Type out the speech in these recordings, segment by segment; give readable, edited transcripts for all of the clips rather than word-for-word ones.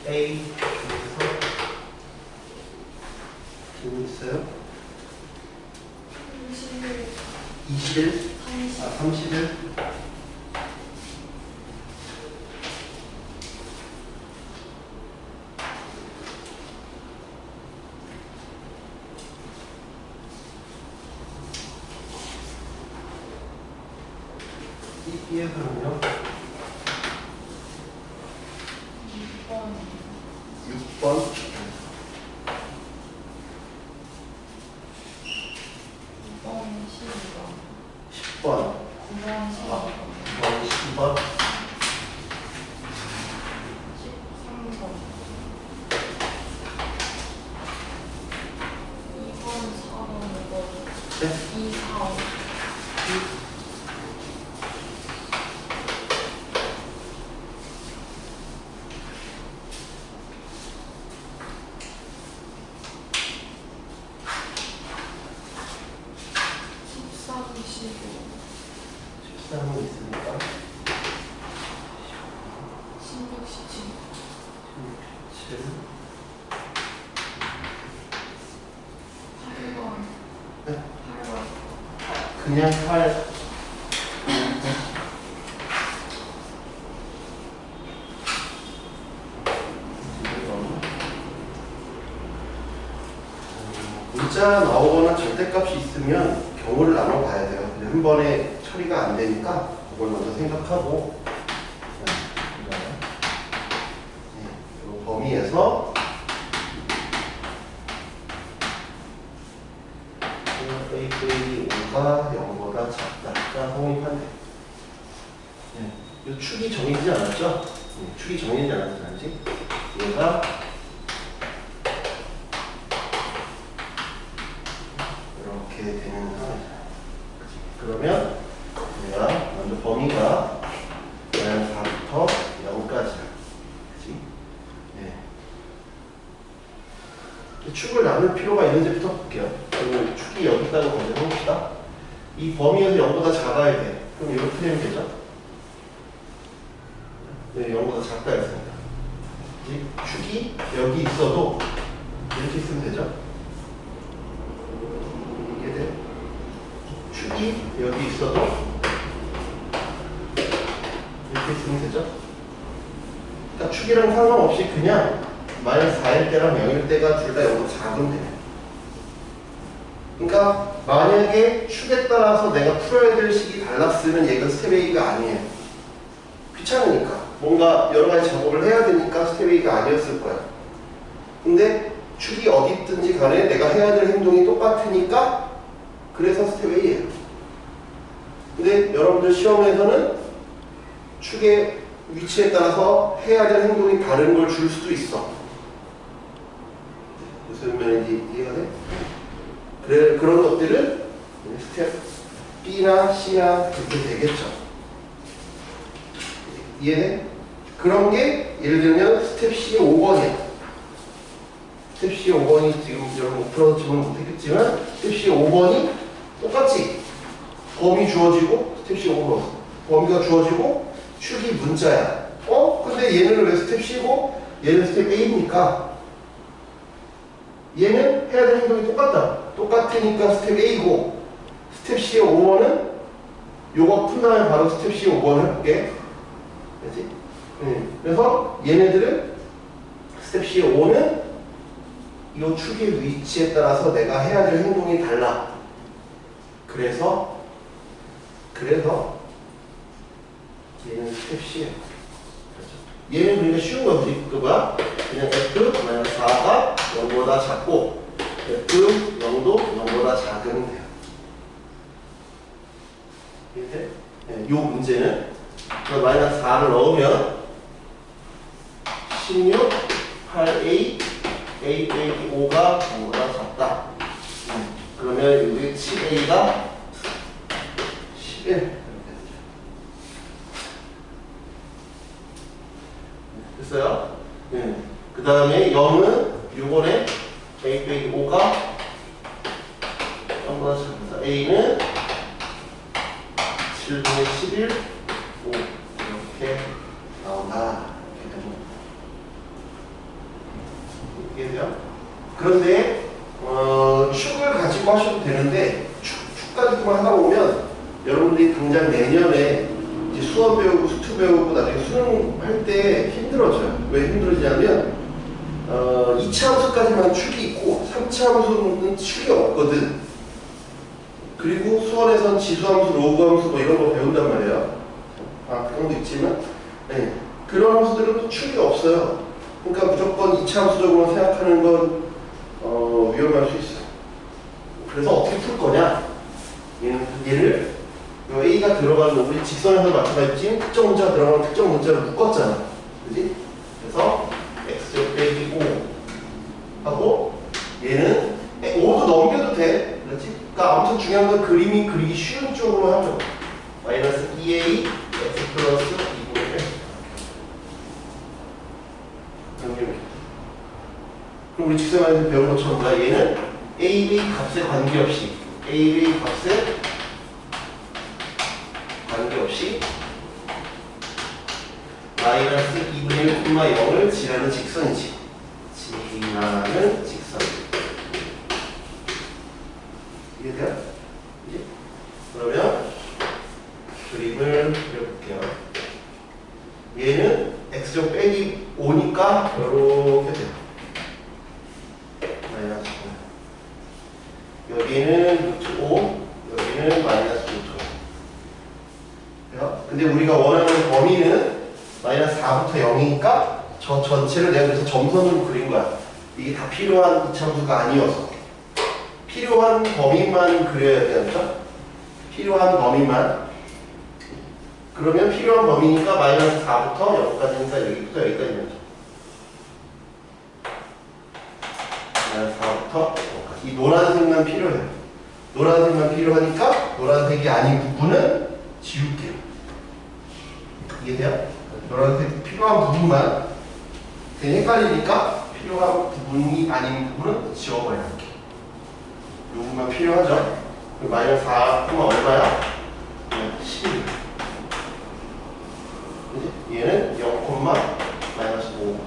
A 중에서 질문 있어요? 21? 31? B에서는요? 6번 10번 9번 10번 13번 2번 4번 5번 네? 2, 4, 5 13은 있으니까 16, 17 17 8번 네? 8번 그냥 8 문자 나오거나 절대값이 있으면 경우를 나눠봐야 돼요. 근데 한 번에 처리가 안 되니까 그걸 먼저 생각하고 이 범위에서 A 빼기 5가 0보다 작다. 자, 성립한대. 이 축이 정해지지 않았죠? 축이 정해지지 않았지? 얘가 이렇게 되는 상황이잖아요. 그러면 내가 먼저 범위가 4부터 0까지야. 그치? 네. 축을 나눌 필요가 있는지부터 볼게요. 그리고 축이 여기 있다고 가정해봅시다. 이 범위에서 0보다 작아야 돼. 그럼 이렇게 되면 되죠? 네, 0보다 작다 했습니다. 축이 여기 있어도 이렇게 있으면 되죠? 이게 돼. 축이 여기 있어도 이렇게 있으면 되죠? 그러니까 축이랑 상관없이 그냥 마이너스 4일 때랑 0일 때가 둘 다 0보다 작으면 돼요. 그러니까 만약에 축에 따라서 내가 풀어야 될 식이 달랐으면 얘가 스텝 A가 아니에요. 귀찮으니까. 뭔가 여러 가지 작업을 해야 되니까 스텝 A가 아니었을 거야. 근데 축이 어디 있든지 간에 내가 해야 될 행동이 똑같으니까 그래서 스텝 A예요. 근데 여러분들 시험에서는 축의 위치에 따라서 해야 될 행동이 다른 걸 줄 수도 있어. 무슨 말인지 이해가 돼? 그래, 그런 것들은 스텝 B나 C나 그렇게 되겠죠. 이해돼? 그런 게 예를 들면 스텝 C의 5번이야. 스텝 C의 5번이 지금 여러분 풀어서 질문 못했겠지만 스텝 C의 5번이 똑같이 범위 주어지고 스텝 C 5번 범위가 주어지고 축이 문자야. 근데 얘는 왜 스텝 C고 얘는 스텝 A입니까? 얘는 해야 될 행동이 똑같다. 똑같으니까 스텝 A고 스텝 C의 5번은 요거 푼 다음에 바로 스텝 C의 5번을 해볼게. 그렇지? 그래서 얘네들은 스텝 C의 5는 이 축의 위치에 따라서 내가 해야 될 행동이 달라. 그래서 얘는 스텝 C예요. 그렇죠? 얘는 그러니까 쉬운 거지. 그 뭐야? 그냥 F-4가 0보다 작고 F 0도 0보다 작으면 돼요. 이해돼? 네, 요 문제는 마이너스 4를 넣으면 16, 8A, A 빼기 5가 0보다 작다. 그러면 여기 7A가 11. 됐어요? 네. 그 다음에 0은 요번에 A 빼기 5가 0보다 작다. A는 7분의 11, 5 이렇게 나온다. 이렇게 되는 거예요. 그런데 축을 가지고 하셔도 되는데 축 가지고만 하다 보면 여러분들이 당장 내년에 이제 수원 배우고 수투 배우고 나중에 수능 할 때 힘들어져요. 왜 힘들어지냐면 2차 함수까지만 축이 있고 3차 함수는 축이 없거든. 그리고 수원에선 지수함수, 로그함수 뭐 이런 거 배운단 말이에요. 그런 것도 있지만 네. 그런 함수들은 또 축이 없어요. 그러니까 무조건 2차 함수적으로 생각하는 건 위험할 수 있어요. 그래서 어떻게 풀 거냐? 얘를 A가 들어가는 우리 직선에서 마찬가지지 특정 문자가 들어가는 특정 문자를 묶었잖아. 그지? 그래서 x제곱 빼기 5 하고 얘는 5도 넘겨도 돼. 그렇지? 그러니까 아무튼 중요한 건 그림이 그리기 쉬운 쪽으로 하죠. 마이너스 2a x 플러스 2분의 1 그럼 우리 직선에서 배운 것처럼 얘는 a 값에 관계없이 a 값에 관계없이 마이너스 2분의 1, 0을 지나는 직선이지. 지나는 직선. 이해돼요? 이제? 그러면 그림을 그려볼게요. 얘는 x제곱 빼기 5니까 이렇게 돼요. 마이너스 5. 여기는 루트 5, 여기는 마이너스 루트 5. 근데 우리가 원하는 범위는 마이너스 4부터 0이니까 저 전체를 내가 그래서 점선으로 그린 거야. 이게 다 필요한 이차함수가 아니어서. 필요한 범위만 그려야 되죠? 필요한 범위만. 그러면 필요한 범위니까 마이너스 4부터 0까지니까 여기부터 여기까지면 마이너스 4부터 0까지. 이 노란색만 필요해요. 노란색만 필요하니까 노란색이 아닌 부분은 지울게요. 이해돼요? 노란색 필요한 부분만. 괜히 헷갈리니까 필요한 부분이 아닌 부분은 지워버려야 할게. 요 부분만 필요하죠? 마이너스 4, 얼마야? 11. 얘는 0, 마이너스 5.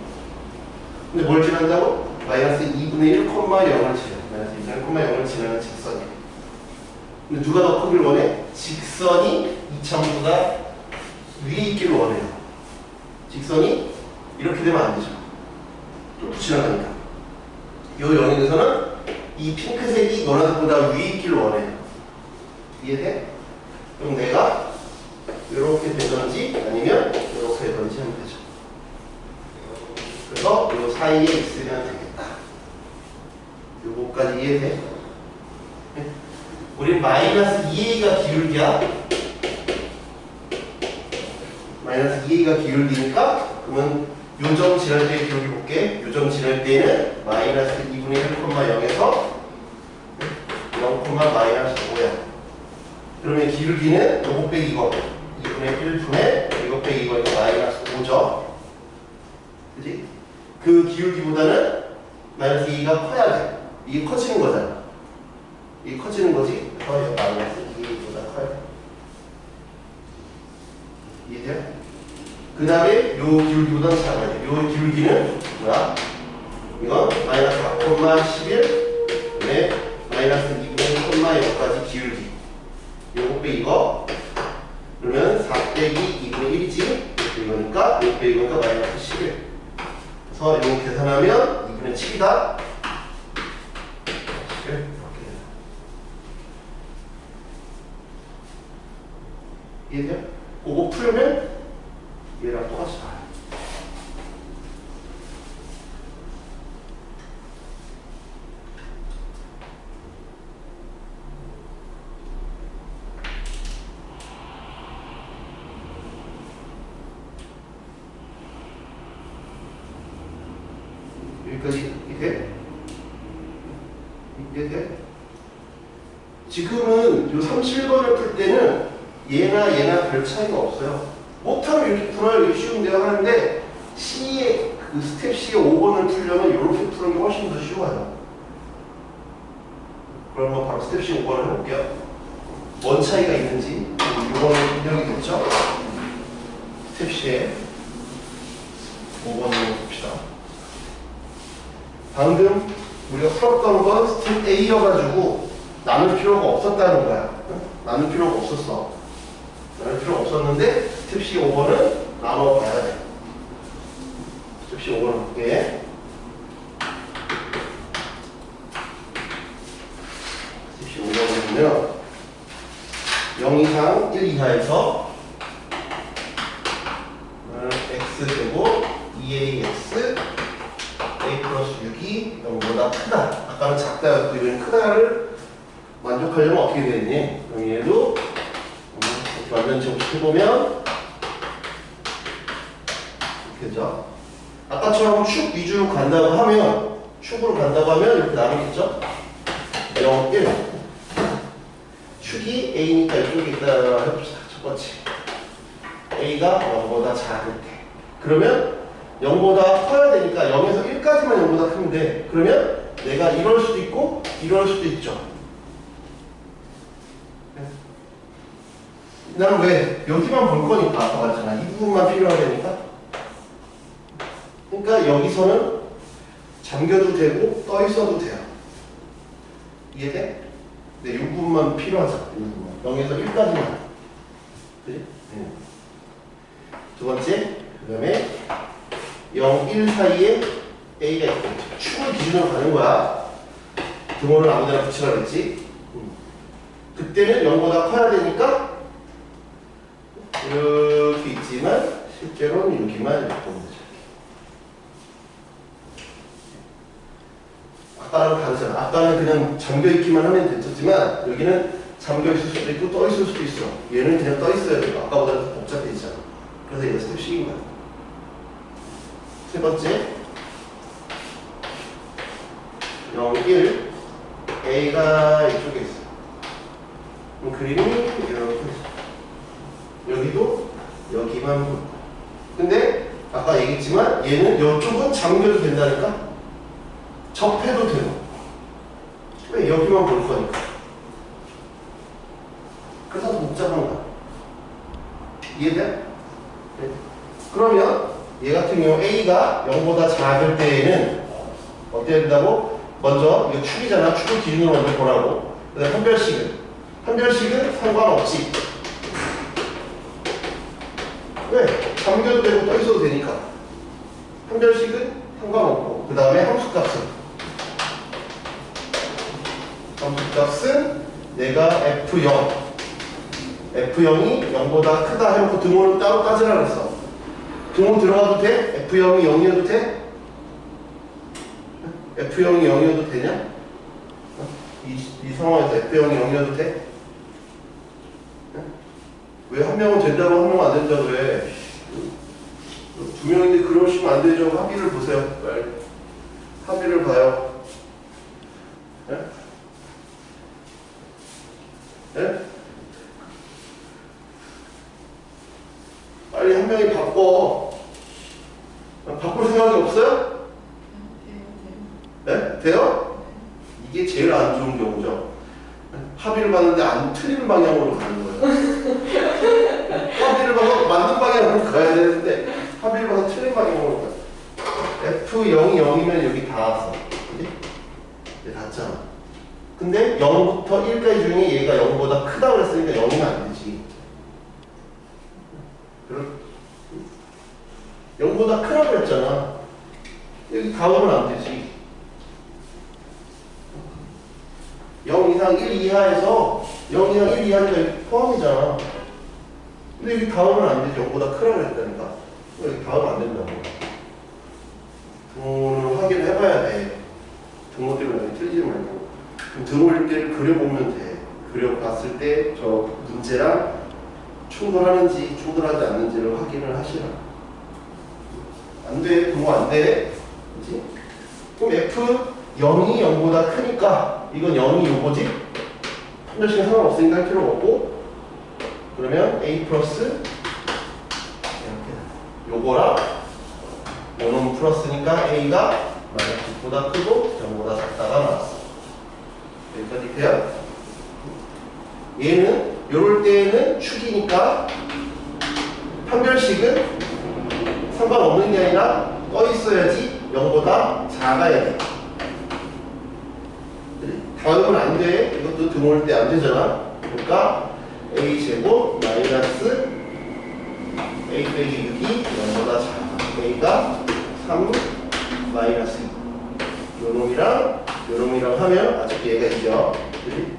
근데 뭘 지난다고? 마이너스 2분의 1, 0을 지나. 마이너스 2분의 1, 0을 지나는 직선이에요. 근데 누가 더 크기를 원해? 직선이 이차함수가 위에 있기를 원해요. 직선이 이렇게 되면 안 되죠. 또 지나가니까. 이 연인에서는 이 핑크색이 노란색보다 위에 있기를 원해요. 이해돼? 그럼 내가 이렇게 되든지 아니면 이렇게 되든지 하면 되죠. 그래서 이 사이에 있으면 되겠다. 요거까지 이해돼? 네? 우리 마이너스 2a가 기울기야. 마이너스 2a가 기울기니까 그러면 요점 지날 때의 기울기 볼게. 요점 지날 때는 마이너스 2분의 1, 0에서 0, 마이너스 5야. 그러면 기울기는 요거 빼기 이거 2분의 1분의 이거 빼기 이거니까 마이너스 5죠. 그치? 그 기울기보다는 마이너스 2가 커야 돼. 이게 커지는 거잖아. 이게 커지는 거지. 그래서 마이너스 2보다 커야 돼. 이해돼요? 그 다음에 요 기울기보다는 작아야 돼. 요 기울기는 뭐야? 이건 마이너스 4,11 그다음에 마이너스 2분의 0까지 기울기. 요거 빼기 이거 그러면 4 빼기 2분의 1이지. 이거니까 6 빼기 이거니까 마이너스 11. 그래서 이거 계산하면 2분의 7이다. 11 이렇게 이해돼요? 그거 풀면 얘랑 똑같이 나와요. 여기까지 이해? 이해돼? 지금은 요 37번을 풀 때는 얘나 별 차이가 없어요. 못하면 이렇게 풀어요. 이게 쉬운데요 하는데 C의 그 스텝 C의 5번을 풀려면 이렇게 푸는 게 훨씬 더 쉬워요. 그러면 바로 스텝 C 5번을 해볼게요. 뭔 차이가 있는지 6번은 분명히 됐죠? 스텝 C의 5번을 봅시다. 방금 우리가 풀었던 건 스텝 A여가지고 나눌 필요가 없었다는 거야. 나눌 필요가 없었어. 나눌 필요가 없었는데 스텝 C 5번은 나눠봐야 돼. 스텝 C 5번은 볼게. 스텝 C 5번을 보면 0 이상 1 이하에서 x제곱 2ax a 플러스 6이 0보다 크다. 아까는 작다였고 이번엔 크다를 만족하려면 어떻게 되겠니? 그럼 얘도 이렇게 완전 정식해보면 이렇게 되죠. 아까처럼 축 위주로 간다고 하면 축으로 간다고 하면 이렇게 나누겠죠? 0, 1 축이 a니까 이쪽에 있다 해봅시다. 첫 번째 a가 0보다 작을 때 그러면 0보다 커야 되니까 0에서 1까지만 0보다 크면 돼. 그러면 내가 이럴 수도 있고 이럴 수도 있죠. 나는 왜 여기만 볼 거니까 아까 말했잖아. 이 부분만 필요하다니까. 그러니까 여기서는 잠겨도 되고 떠 있어도 돼요. 이해돼? 근데 이 부분만 필요하잖아. 이 부분만. 0에서 1까지만. 그지? 두 번째, 그 다음에 0, 1 사이에 A가 있고 축을 기준으로 가는 거야. 등호를 아무데나 붙이라 그랬지. 그때는 0보다 커야 되니까 이렇게 있지만 실제로는 여기만 이렇게 보면 되죠. 아까랑 다르잖아. 아까는 그냥 잠겨있기만 하면 됐었지만 여기는 잠겨있을 수도 있고 떠있을 수도 있어. 얘는 그냥 떠있어야 돼. 아까보다 더 복잡해지잖아. 그래서 얘가 스텝 C인 거야. 세 번째 0, 1 A가 이쪽에 있어. 그럼 그림이 이렇게 있어. 여기도 여기만 보여. 근데 아까 얘기했지만 얘는 이쪽은 잠겨도 된다니까? 접해도 되고. 왜 여기만 볼 거니까. 그래서 복잡한 거야. 이해돼? 네. 그러면 얘 같은 경우 A가 0보다 작을 때에는 어때야 된다고? 먼저 이거 축이잖아. 축을 기준으로 먼저 보라고. 그 다음에 한별식은? 한별식은 상관없지. 왜? 잠겨도 되고 떠 있어도 되니까. 한별식은 상관없고. 그 다음에 함수값은? 함수값은 내가 F0. F0이 0보다 크다 해놓고 등호를 따로 따지라 그랬어. 등호 들어가도 돼? F0이 0이어도 돼? F0이 0이어도 되냐? 이 상황에서 F0이 0이어도 돼? 왜 한 명은 된다고 한 명은 안 된다고 해? 두 명인데 그러시면 안 되죠. 합의를 보세요. 빨리. 합의를 봐요. 예? 예? 빨리 한 명이 바꿔. 바꿀 생각이 없어요? 네? 돼요? 이게 제일 안 좋은 경우죠. 합의를 봤는데 안 틀린 방향으로 가는 거예요. 합의를 봐서 맞는 방향으로 가야 되는데 합의를 봐서 틀린 방향으로 가요. F0이 0이면 여기 다 왔어. 그지? 이제 닿잖아. 근데 0부터 1까지 중에 얘가 0보다 크다고 그랬으니까 0이면 안 되지. 0보다 크라고 그랬잖아. 여기 다음은 안 되지. 0 이상 1 이하에서 0 이상 1 이하니까 여기 포함이잖아. 근데 여기 다음은 안 되지. 0보다 크라고 그랬다니까. 여기 다음 안 된다고. 등호를 확인을 해봐야 돼. 등호 때문에 틀리지 말고. 그럼 등호일 때를 그려보면 돼. 그려봤을 때 저 문제랑 충돌하는지 충돌하지 않는지를 확인을 하시라. 안 돼. 등호 안 돼. 그치? 그럼 F0이 0보다 크니까 이건 0이 요거지? 한별식은 상관없으니까 할 필요가 없고 그러면 A 플러스 이렇게 요거랑 요놈 플러스니까 A가 만약 6보다 크고 0보다 작다가 나왔어. 여기까지 돼요? 얘는 요럴 때에는 축이니까 판별식은 상관없는 게 아니라 떠 있어야지 0보다 작아야 돼. 다음은 안 돼. 이것도 등호일 때 안 되잖아. 그러니까 a제곱 마이너스 a 빼기 6이 0보다 작아. a가 3 마이너스 2. 요놈이랑 하면 어차피 얘가 이겨. 그치?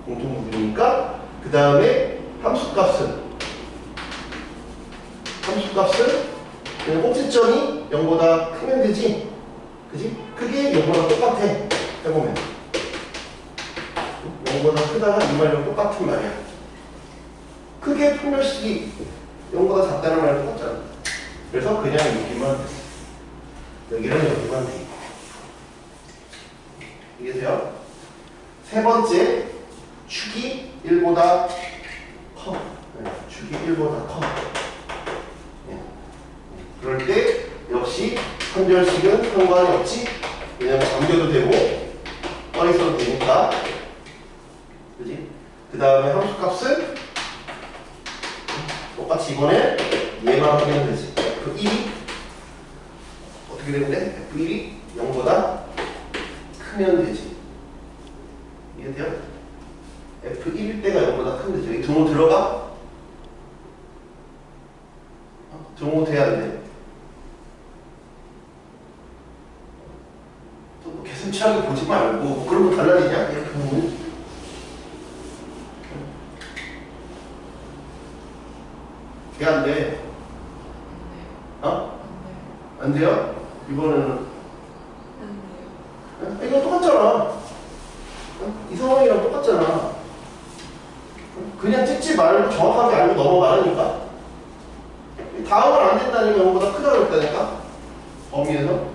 공통부분이니까. 그 다음에 함수값은 그냥 꼭지점이 0보다 크면 되지. 그지? 그게 0보다 똑같아. 해보면 0보다 크다가 이 말이랑 똑같은 말이야. 크게 분별식이 0보다 작다는 말이랑 똑같잖아. 그래서 그냥 여기만 됐어. 여기는 여기만 돼. 이해돼요? 세 번째, 축이 1보다 커. 네, 축이 1보다 커. 네. 그럴 때 역시 판별식은 상관이 없지. 왜냐면 잠겨도 되고 떠 있어도 되니까. 그지? 그 다음에 함수값은 똑같이 이번에 얘만 하면 되지. F1이 어떻게 되는데? F1이 0보다 크면 되지. 이해돼요? F1일 때가 0보다 크면 되죠. 여기 등호 들어가? 등호 돼야 돼. 또 개슴치하게 보지 말고 그런 거 달라지냐? 이렇게 보면 왜 안 돼? 어? 안 돼요? 이거는 이거 똑같잖아. 이 상황이랑 똑같잖아. 그냥 찍지 말고 정확하게 알고 넘어가라니까. 다음은 안 된다니까 0보다 크다 그랬다니까. 범위에서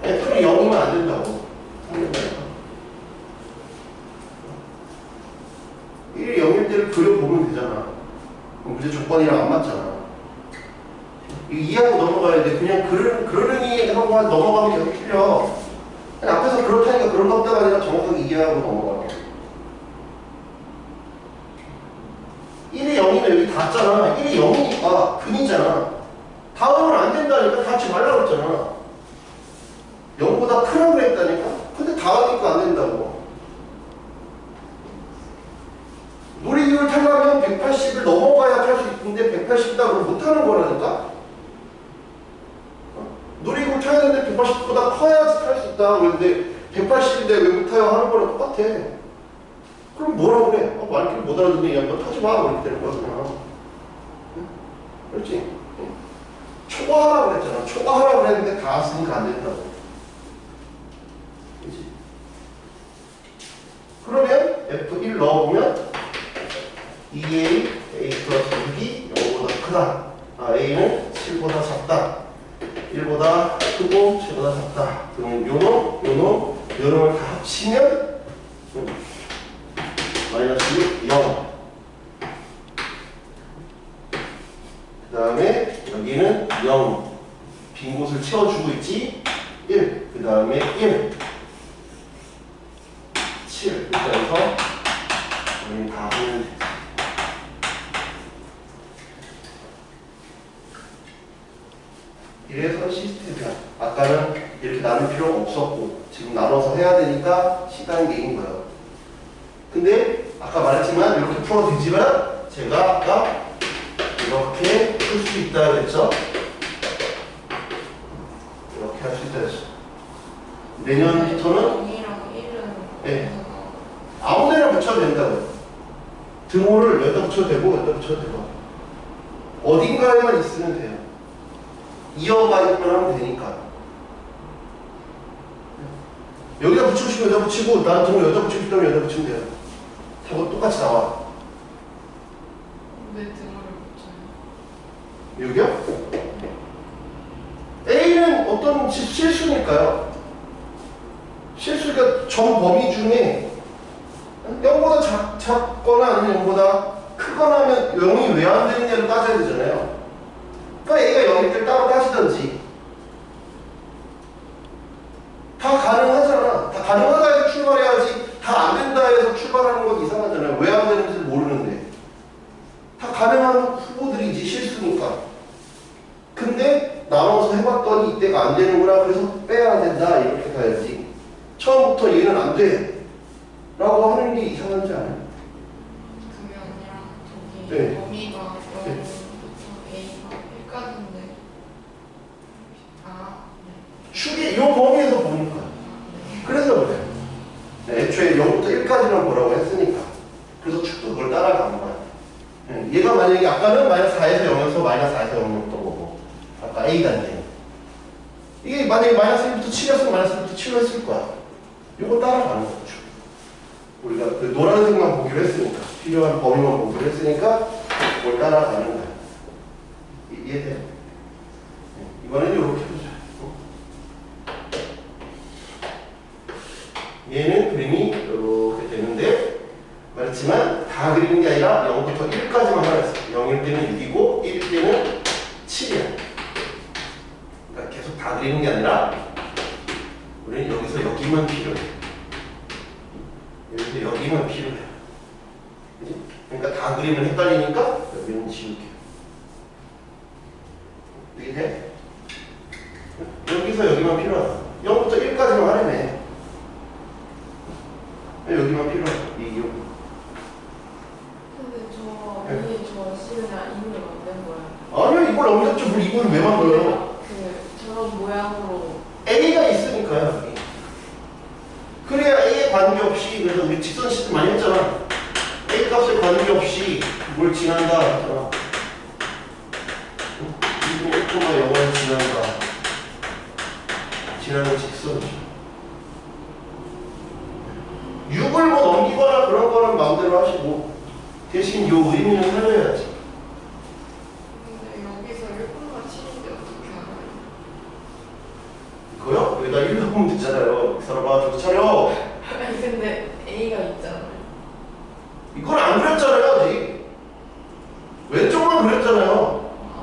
F는 0이면 안 된다고. 안 된다니까. 1이 0일 때를 그려보면 되잖아. 그럼 문제 조건이랑 안 맞잖아. 이거 이해하고 넘어가야 돼. 그냥 그러려니 하고 넘어가면 계속 틀려. 그냥 앞에서 그렇다니까 그런 것도 아니라 정확하게 이해하고 넘어가라. 1이 0이면 여기 닿잖아. 1이 0이니까 근이잖아. 다음은 안 된다니까 닿지 말라고 했잖아. 0보다 크라고 그랬다니까. 근데 닿으니까 안 된다고. 놀이기구를 타려면 180을 넘어가야 탈 수 있는데 180이다 못하는 거라니까. 놀이기구 타야 되는데 180보다 커야지 탈 수 있다. 그런데 180인데 왜 못 타요 하는 거랑 똑같아. 그럼 뭐라고 그래? 말귀를 못 알아듣니? 야, 너 타지 마. 이렇게 되는 거야, 그냥. 응? 그렇지? 응? 초과하라고 그랬잖아. 초과하라고 그랬는데 다 쓰니까 안 된다고. 그렇지? 그러면 F1 넣어보면 2A, A 플러스 6이 0보다 크다. A는 7보다 작다. 1보다 크고 7보다 작다. 그러면 요놈을 다 합치면 마이너스 6, 0. 그 다음에 여기는 0. 빈 곳을 채워주고 있지. 1. 그 다음에 1. 7. 이렇게 해서 여기 다 하면 돼. 이래서 시스템이야. 아까는 이렇게 나눌 필요가 없었고 지금 나눠서 해야 되니까 시간이 내린 거예요. 근데 아까 말했지만 이렇게 풀어도 되지만 제가 아까 이렇게 풀 수 있다 그랬죠? 이렇게 할 수 있다 그랬죠. 내년부터는 0이랑 1은 네. 아무 데나 붙여도 된다고요. 등호를 여기다 붙여도 되고 여기다 붙여도 되고 어딘가에만 있으면 돼요. 이어가기만 하면 되니까. 여기다 붙이고 싶으면 여기다 붙이고 나는 등호 여기다 붙이고 싶다면 여기다 붙이면 돼요. 하고 똑같이 나와. 왜 등호를 붙여요? 여기요? A는 어떤 실수니까요. 실수가 전 범위 중에 0보다 작거나 아니면 0보다 크거나 하면 0이 왜 안 되느냐를 따져야 되잖아요. 그러니까 A가 0일 때 따로 따지든지. 다 가능하잖아. 다 가능하다 해서 출발해야지. 다 안 된다 해서 출발하는 건 이상하잖아요. 왜 안 되는지 모르는데. 다 가능한 후보들이지 실수니까. 근데 나눠서 해봤더니 이때가 안 되는구나. 그래서 빼야 된다. 이렇게 가야지. 처음부터 얘는 안 돼. 라고 하는 게 이상하지 않아요? 그게 아니라 저기 네. 범위가 네. 0부터 A가 1까지인데 아, 네. 축이 요 범위에서 보니까. 네. 그래서 그래요. 애초에 0부터 1까지만 보라고 했으니까. 그래서 축도 그걸 따라간 거야. 얘가 만약에 아까는 마이너스 4에서 0에서 마이너스 4에서 0이었던 거고, 아까 A 단계. 이게 만약에 마이너스 1부터 7이었으면 마이너스 1부터 7로 했을 거야. 이거 따라가는 거죠. 우리가 그 노란색만 보기로 했으니까, 필요한 범위만 보기로 했으니까, 그걸 따라가는 거야. 이해돼요? 이번에는 이렇게 보자. 얘는 그림이 이렇게 되는데, 그렇지만 다 그리는 게 아니라 0부터 1까지만 하랬어. 0일 때는 6이고 1일 때는 7이야. 그러니까 계속 다 그리는 게 아니라 우리는 여기서 여기만 필요해. 여기서 여기만 필요해. 그치? 그러니까 다 그리면 헷갈리니까 여기는 지울게. 이게 돼? 여기서 여기만 필요하다. 0부터 1까지만 하려면 여기만 필요해. 이 여기. 근데 저 C는 이름이 만든 거예요. 아니요, 이걸 넘겼죠. 뭘 이걸 왜 만들어요? 저런 모양으로. A가 있으니까요. 여기. 그래야 A에 관계없이, 그래서 우리 직선 시스템 많이 했잖아. A 값에 관계없이 뭘 지난다 했잖아. 1,0을 지난다. 지나는 직선이죠. 6을 뭐 넘기거나 그런 거는 마음대로 하시고, 대신 요 의미는 살려야지. 근데 여기서 1분과 7인데 어떻게 알아요? 이거요? 여기다 1 넣으면 되잖아요. 이 사람아, 정신 차려. 아니 근데 A가 있잖아요. 이건 안 그렸잖아요, 아직. 왼쪽만 그렸잖아요. 아.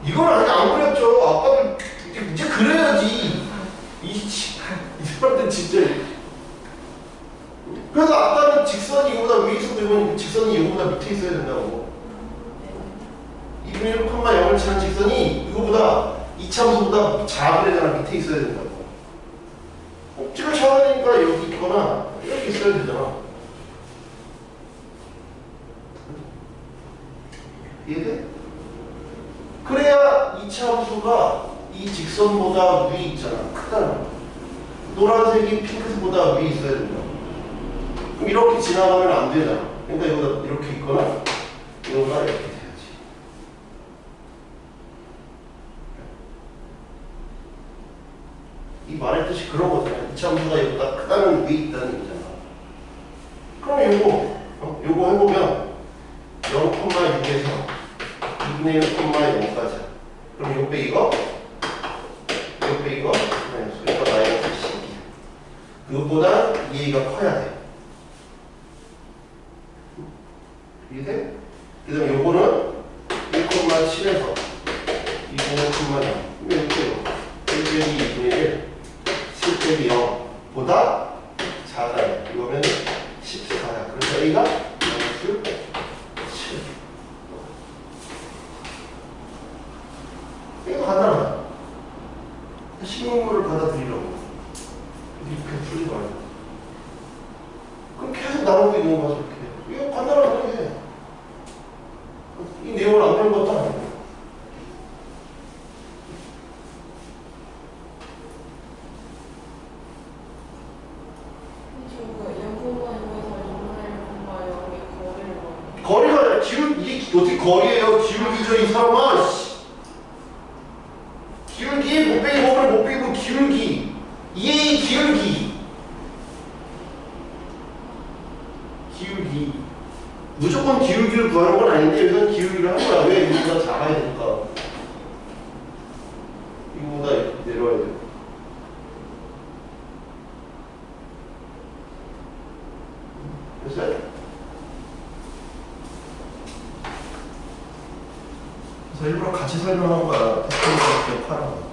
이건 아직 안 그렸죠. 아빠들 이제 그려야지. 이 사람들 진짜. 그래서 아까는 직선이 이거보다 위에 있어도 이건 직선이 이거보다 밑에 있어야 된다고. 2분의 1,0을 치는 직선이 이거보다 이차함수보다 작으려잖아. 밑에 있어야 된다고. 꼭지를 잡아야 되니까 여기 있거나 여기 있어야 되잖아. 이해돼? 그래야 이차함수가 이 직선보다 위에 있잖아. 크다는 거. 노란색이 핑크색보다 위에 있어야 된다. 그럼 이렇게 지나가면 안 되잖아. 그러니까 이거가 이렇게 있거나 이거가 이렇게 돼야지. 이 말의 뜻이 그런 거잖아. 이차함수가 이거보다 크다는 위에 있다는 얘기잖아. 그럼 요거 해보면 0,6에서 2분의 1,0까지. 그럼 요 빼기가 그러니까 마이너스 10이야. 그것보다 얘가 커야 돼. 이해돼? 그 다음에 요거는 1,7에서 2분의 0. 이렇게요. 1 빼기 2분의 1, 7 빼기 0보다 작아요. 이거면 14야. 그래서 A가 마이너스 7. 이거 간단하다. 식물을 받아들이려고. 이렇게 풀지 말고. 그럼 계속 나누고 있는 거죠, 이렇게. 이거 간단하게. 이 내용을 안 배운 것도 아니고. 거리가 이게 어떻게 거리예요? 기울기죠, 이 사람아. 기울기, 곱빼기 곱을 못 빼고 기울기. 얘의 기울기. 무조건 기울기를 구하는 건 아닌데 여기서는 기울기를 한 거야. 왜? 이거보다 작아야 되니까. 이거보다 내려와야 돼. 됐어요? 그래서 일부러 같이 설명한 거야. 테스트를 기억하라고.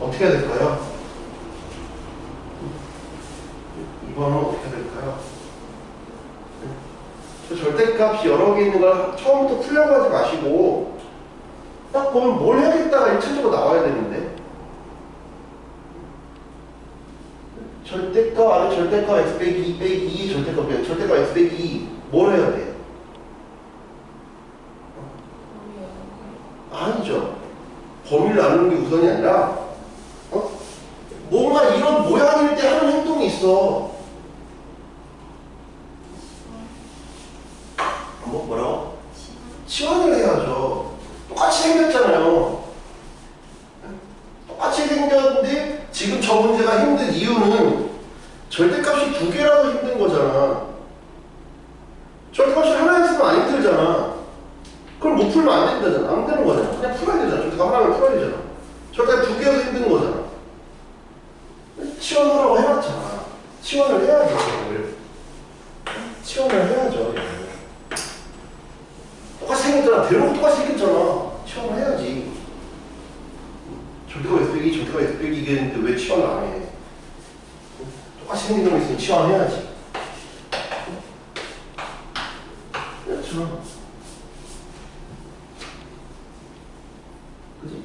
어떻게 해야 될까요? 2번은 어떻게 해야 될까요? 저 절대값이 여러 개 있는 걸 처음부터 풀려고 하지 마시고 딱 보면 뭘 해야겠다가 1차적으로 나와야 되는데 절대값 안에 절대값 x 빼기 2 빼기 2 절대값이야. 절대값 x 빼기 2 뭘 해야 돼? 아니죠. 범위를 나누는 게 우선이 아니라 뭔가 이런 모양일 때 하는 행동이 있어. 뭐라고? 치환을 해야죠. 똑같이 생겼잖아요. 똑같이 생겼는데 지금 저 문제가 힘든 이유는 절대값이 두 개라도 힘든 거잖아. 절대값이 하나 있으면 안 힘들잖아. 그걸 못 풀면 안 된다잖아. 안 되는 거잖아. 그냥 풀어야 되잖아. 절대값 하나를 풀어야 되잖아. 절대값 두 개여서 힘든 거잖아. 치환하라고 해놨잖아. 치환을 해야죠. 이걸. 치환을 해야죠. 이걸. 똑같이 생겼잖아. 대놓고 똑같이 생겼잖아. 치환을 해야지. 절대값 x 빼기 절대값 x 빼기 이겠는데 왜 치환을 안 해? 똑같이 생긴 놈이 있으면 치환해야지. 그렇죠. 그지?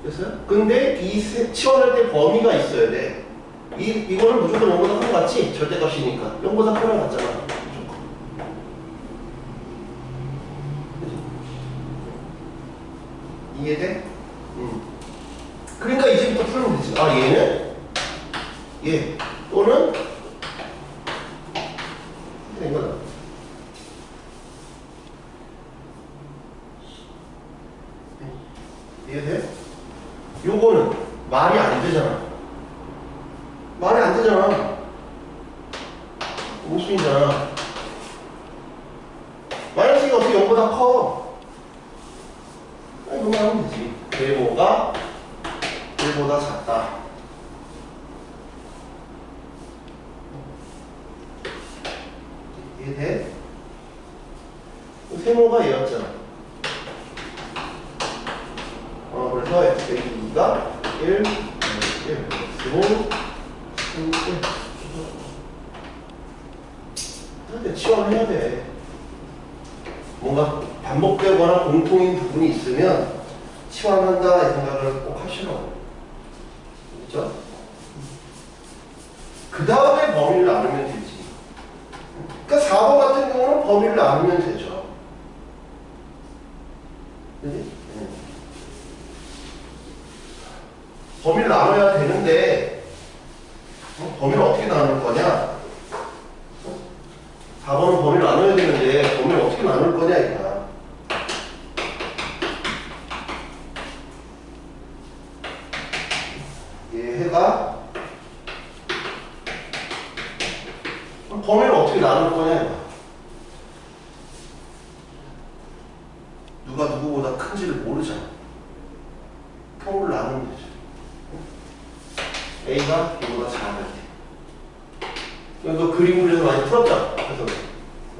됐어요? 근데 이 치환할 때 범위가 있어야 돼. 이거는 무조건 0보다 큰 거 같지? 절대값이니까 0보다 큰거 같잖아. 무조건. 그지? 이해돼? 그러니까 이제부터 풀면 되지. 아 얘는 얘 또는 이거다. 이해돼? 요거는 말이 안 되잖아. 말이 안 되잖아. 목숨이잖아. 마이너스 2가 어떻게 0보다 커? 아니 그만 하면 되지. 대모가 1보다 작다. 이해돼? 세모가 얘였잖아. 그래서 x 빼기 2가 1, 1, x는 1. 근데 치환을 해야 돼. 뭔가 반복되거나 공통인 부분이 있으면 치환한다 이 생각을 꼭 하시라고. 그렇죠? 그 다음에 범위를 나누면 되지. 그러니까 4번 같은 경우는 범위를 나누면 되죠. 그지? 네. 범위를 나눠야 되는데 범위를 어떻게 나눌 거냐? 4번은 범위를 나눠야 되는데 범위를 어떻게 나눌 거냐 이거야. 얘가 범위를 어떻게 나눌 거냐 이거야. 누가 누구보다 큰지를 모르잖아. 평을 나누면 되죠. A가 B보다 작을 때. 이거 그림 그려서 많이 풀었죠? 그래서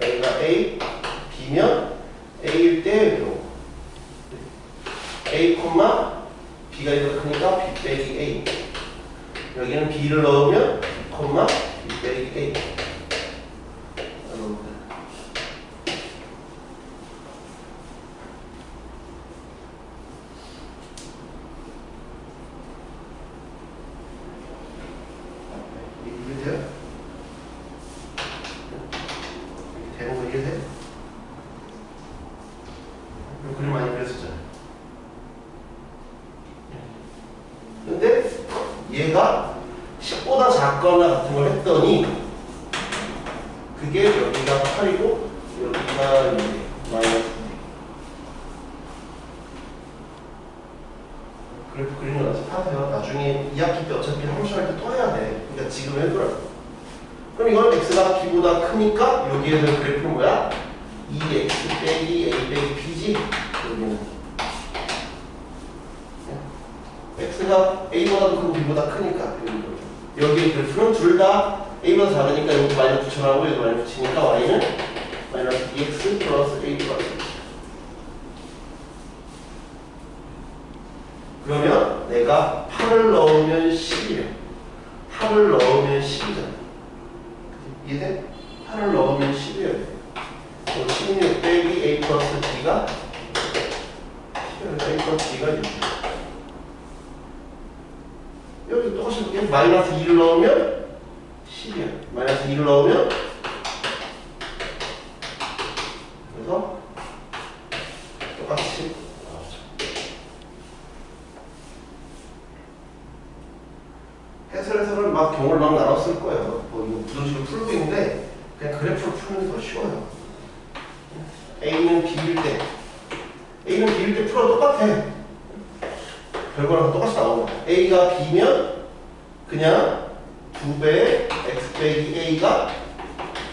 A가 A, B면 A일 때 이거 A, B가 이거 크니까 B 빼기 A. 여기는 B를 넣으면 B, B 빼기 A. 대부분 이해돼? 그림 많이 그렸었잖아요. 근데 얘가 10보다 작거나 같은 걸 했더니 그게 여기가 8이고 여기가 이제 마이너스 2. 그래프 그리는 거 연습하세요. 나중에 2학기 때 어차피 함수할 때 또 해야 돼. 그러니까 지금 해두라고. 그럼 이건 x가 b보다 크니까 여기에서 그래프는 뭐야? 2x 빼기 a 빼기 b지? 여기는 x가 a보다도 크고 b보다 크니까 여기 그래프는 둘 다 a보다 작으니까 여기 마이너스 붙여나오고 여기 마이너스 붙이니까 y는 마이너스 2x 플러스 a 플러스 내가 8을 넣으면 10이래. 8을 넣으면 10이잖아. 이해돼? 8을 넣으면 10이어야 돼. 16 빼기 a 플러스 b가 a 플러스 b가 6. 여기 똑같이 볼게. 마이너스 2를 넣으면 10이야. 마이너스 2를 넣으면 그래서 똑같이 해설에서는 막 경우를 막 나눴을 거예요. 뭐 이거 부정식을 풀고 있는데 그냥 그래프를 푸는 게 더 쉬워요. A는 B일 때 풀어도 똑같아. 결과랑 똑같이 나오는 거야. A가 B면 그냥 2배의 X 빼기 A가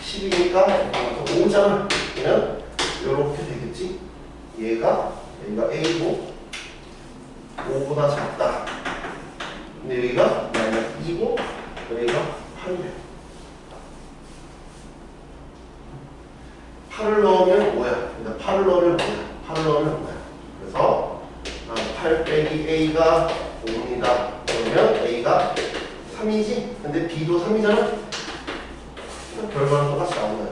10이니까 5잖아. 그냥 이렇게 되겠지. 얘가 A고 5보다 작다. 근데 여기가 마이너스 2고 여기가 8이래. 8을 넣으면 5야. 그러니까 8을 넣으면 5야. 8을 넣으면 5야. 그래서 8 빼기 A가 5입니다. 그러면 A가 3이지? 근데 B도 3이잖아? 결과는 똑같이 나오는 거야.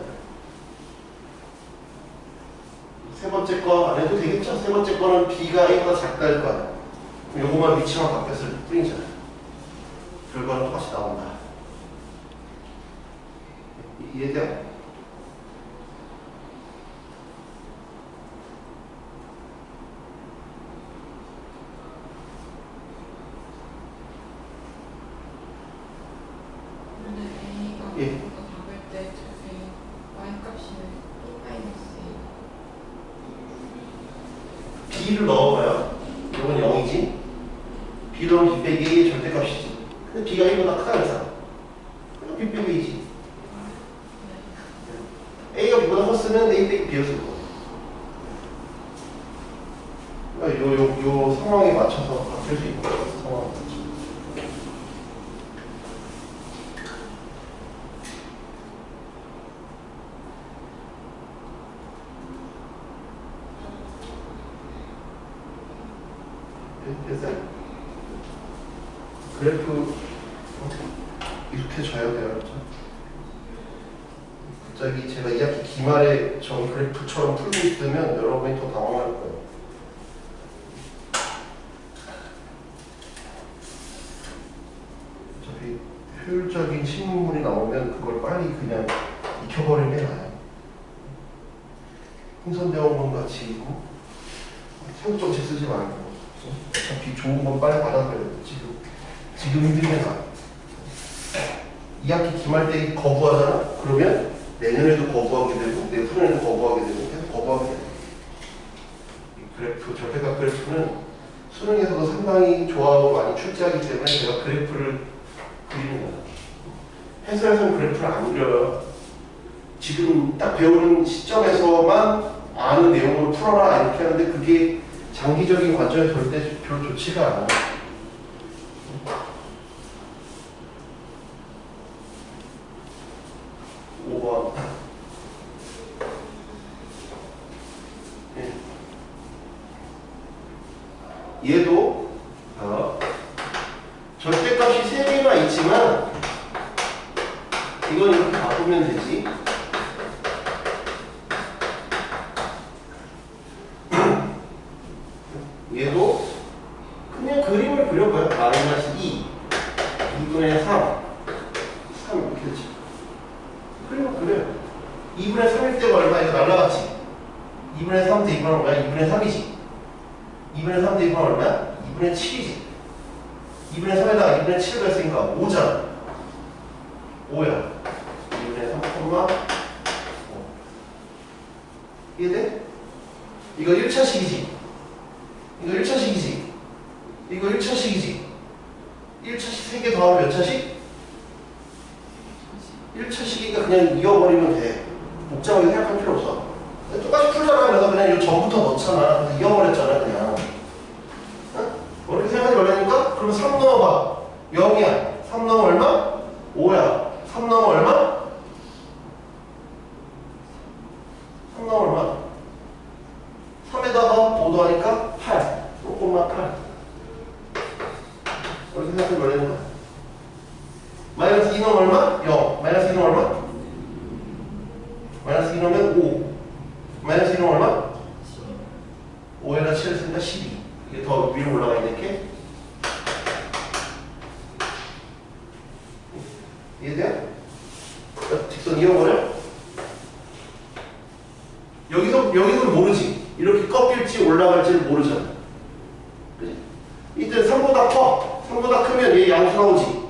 세 번째 거 안 해도 되겠죠? 세 번째 거는 B가 A보다 작다일 거 아니야. 그럼 요거만 위치만 바뀌었을 뿐이잖아. 결과는 똑같이 나온다. 이해돼요? 근데 A가 예. 보다 작을 때 Y 값이 B 마이너스 A. B를 넣어봐요. 이건 0이지. B를 넣으면 B 빼기 A의 절대값이지. 근데 B가 A보다 크다 그랬잖아. 그럼 B 빼기 A지. A가 B보다 컸으면 A 빼기 B였을 거야. 그러니까 요 상황에 맞춰서 바뀔 수 있는 거야. 상황에 맞춰서. 됐어요? 그래프 이렇게 줘야 돼요. 그렇죠? 갑자기 제가 2학기 기말에 저 그래프처럼 풀고 있으면 여러분이 더 당황할 거예요. 어차피 효율적인 신문물이 나오면 그걸 빨리 그냥 익혀버리는 게 나아요. 흥선대원문 같이 있고 생각정치 쓰지 말고 어차피 좋은 건 빨리 받아들여야 돼. 지금 힘든 게 나아. 2학기 기말 때 거부하잖아? 그러면 내년에도 거부하게 되고 내후년에도 거부하게 되고 계속 거부하게 돼. 이 그래프, 절대값 그래프는 수능에서도 상당히 좋아하고 많이 출제하기 때문에 제가 그래프를 그리는 거야. 해설에서는 그래프를 안 그려요. 지금 딱 배우는 시점에서만 아는 내용으로 풀어라 이렇게 하는데 그게 장기적인 관점에서 볼 때 별로 좋지가 않아. 얘도 절대값이 3개나 있지만 이건 이렇게 바꾸면 되지. 얘도 그냥 그림을 그려봐요. 마이너스 2, 2분의 3, 3 이렇게 되지. 그림을 그려요. 2분의 3일 때가 얼마? 이거 날라갔지? 2분의 3 대 2분의 얼마야? 2분의 3이지. 2분의 3 대 2분의 얼마야? 2분의 7이지. 2분의 3에다가 2분의 7을 했으니까 5잖아. 5야. 2분의 3, 5. 이해돼? 이거 1차식이지. 이거 1차식이지. 이거 1차식이지. 1차식 3개 더하면 몇 차식? 1차식이니까 그냥 이어버리면 돼. 복잡하게 생각할 필요 없어. 똑같이 풀잖아. 그래서 그냥 이 전부터 넣잖아. 그래서 이어버렸잖아 그냥. 어? 이렇게 생각하지 말라니까? 그럼 3 넣어봐. 0이야. 3 넣으면 얼마? 5야. 3 넣으면 얼마? 3 넣으면 얼마? 3에다가 5 더하니까 8. 5,8. 마이너스 몇 되는 거야? 마이너스 2 넣으면 얼마? 0. 마이너스 2 넣으면 얼마? 마이너스 2 넣으면 5. 마이너스 2 넣으면 얼마? 5에다 7을 쓰니까 12. 이게 더 위로 올라가 있는 게 이해돼요? 직선 이어버려? 여기서는 모르지. 이렇게 꺾일지 올라갈지를 모르잖아. 그치? 이때 3보다 커. 3보다 크면 얘 양수 나오지.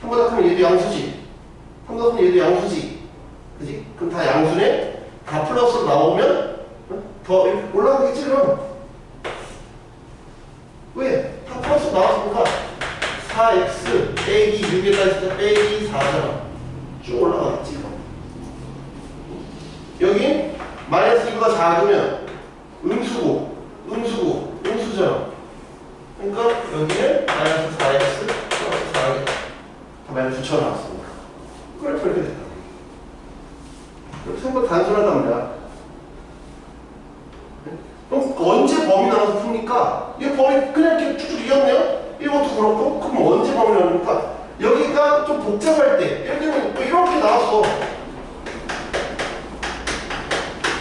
3보다 크면 얘도 양수지. 3보다 크면 얘도 양수지. 그지? 그럼 다 양수네? 다 플러스로 나오면 더 이렇게 올라가겠지 그럼. 왜? 다 플러스 나왔으니까 4x 빼기 6에다 있을 때 빼기 4잖아. 쭉 올라가겠지. 여기 마이너스 2가 작으면 음수잖아. 그러니까 여기는 마이너스 4x 플러스 4겠다. 다 마이너스 9천 나왔으니까. 그래프 이렇게 됐다. 생각 단순하답니다. 그럼 언제 범위 나눠서 풉니까? 이 범위 그냥 이렇게 쭉쭉 이었네요? 이것도 그렇고, 그럼 언제 범위 나눕니까? 여기가 좀 복잡할 때, 예를 들면 뭐 이렇게 나왔어.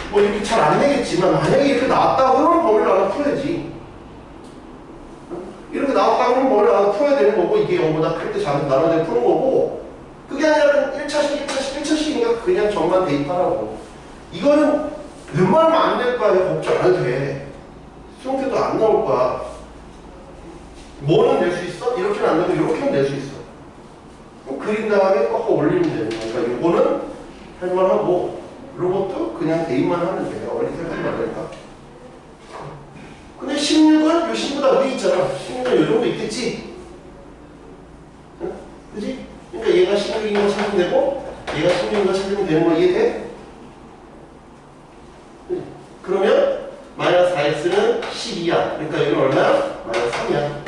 뭐 이렇게 잘 안 되겠지만, 만약에 이렇게 나왔다 그러면 범위를 하나 풀어야지. 이렇게 나왔다 그러면 범위를 하나 풀어야 되는 거고, 이게 0보다 클 때 작은 나눠서 푸는 거고, 그게 아니라 1차식이니까 그냥 정만 대입하라고. 이거는 웬만하면 안 될 거야. 걱정 안 해도 돼. 수능태도 안 나올 거야. 뭐는 낼 수 있어? 이렇게는 안 되고 이렇게는 낼 수 있어. 그럼 그린 다음에 꺾어 올리면 되는 거니까 이거는 할만하고 로봇도 그냥 대입만 하면 돼요. 어린이 생각하지 말라니까. 근데 16은 요 신보다 위에 있잖아. 16은 요 정도 있겠지? 응? 그지? 그러니까 얘가 16인 거 찾으면 되고 얘가 16인 거 찾으면 되는 거 이해돼? 그러면 마이너스 4x는 12야. 그러니까 여기는 얼마야? 마이너스 3이야.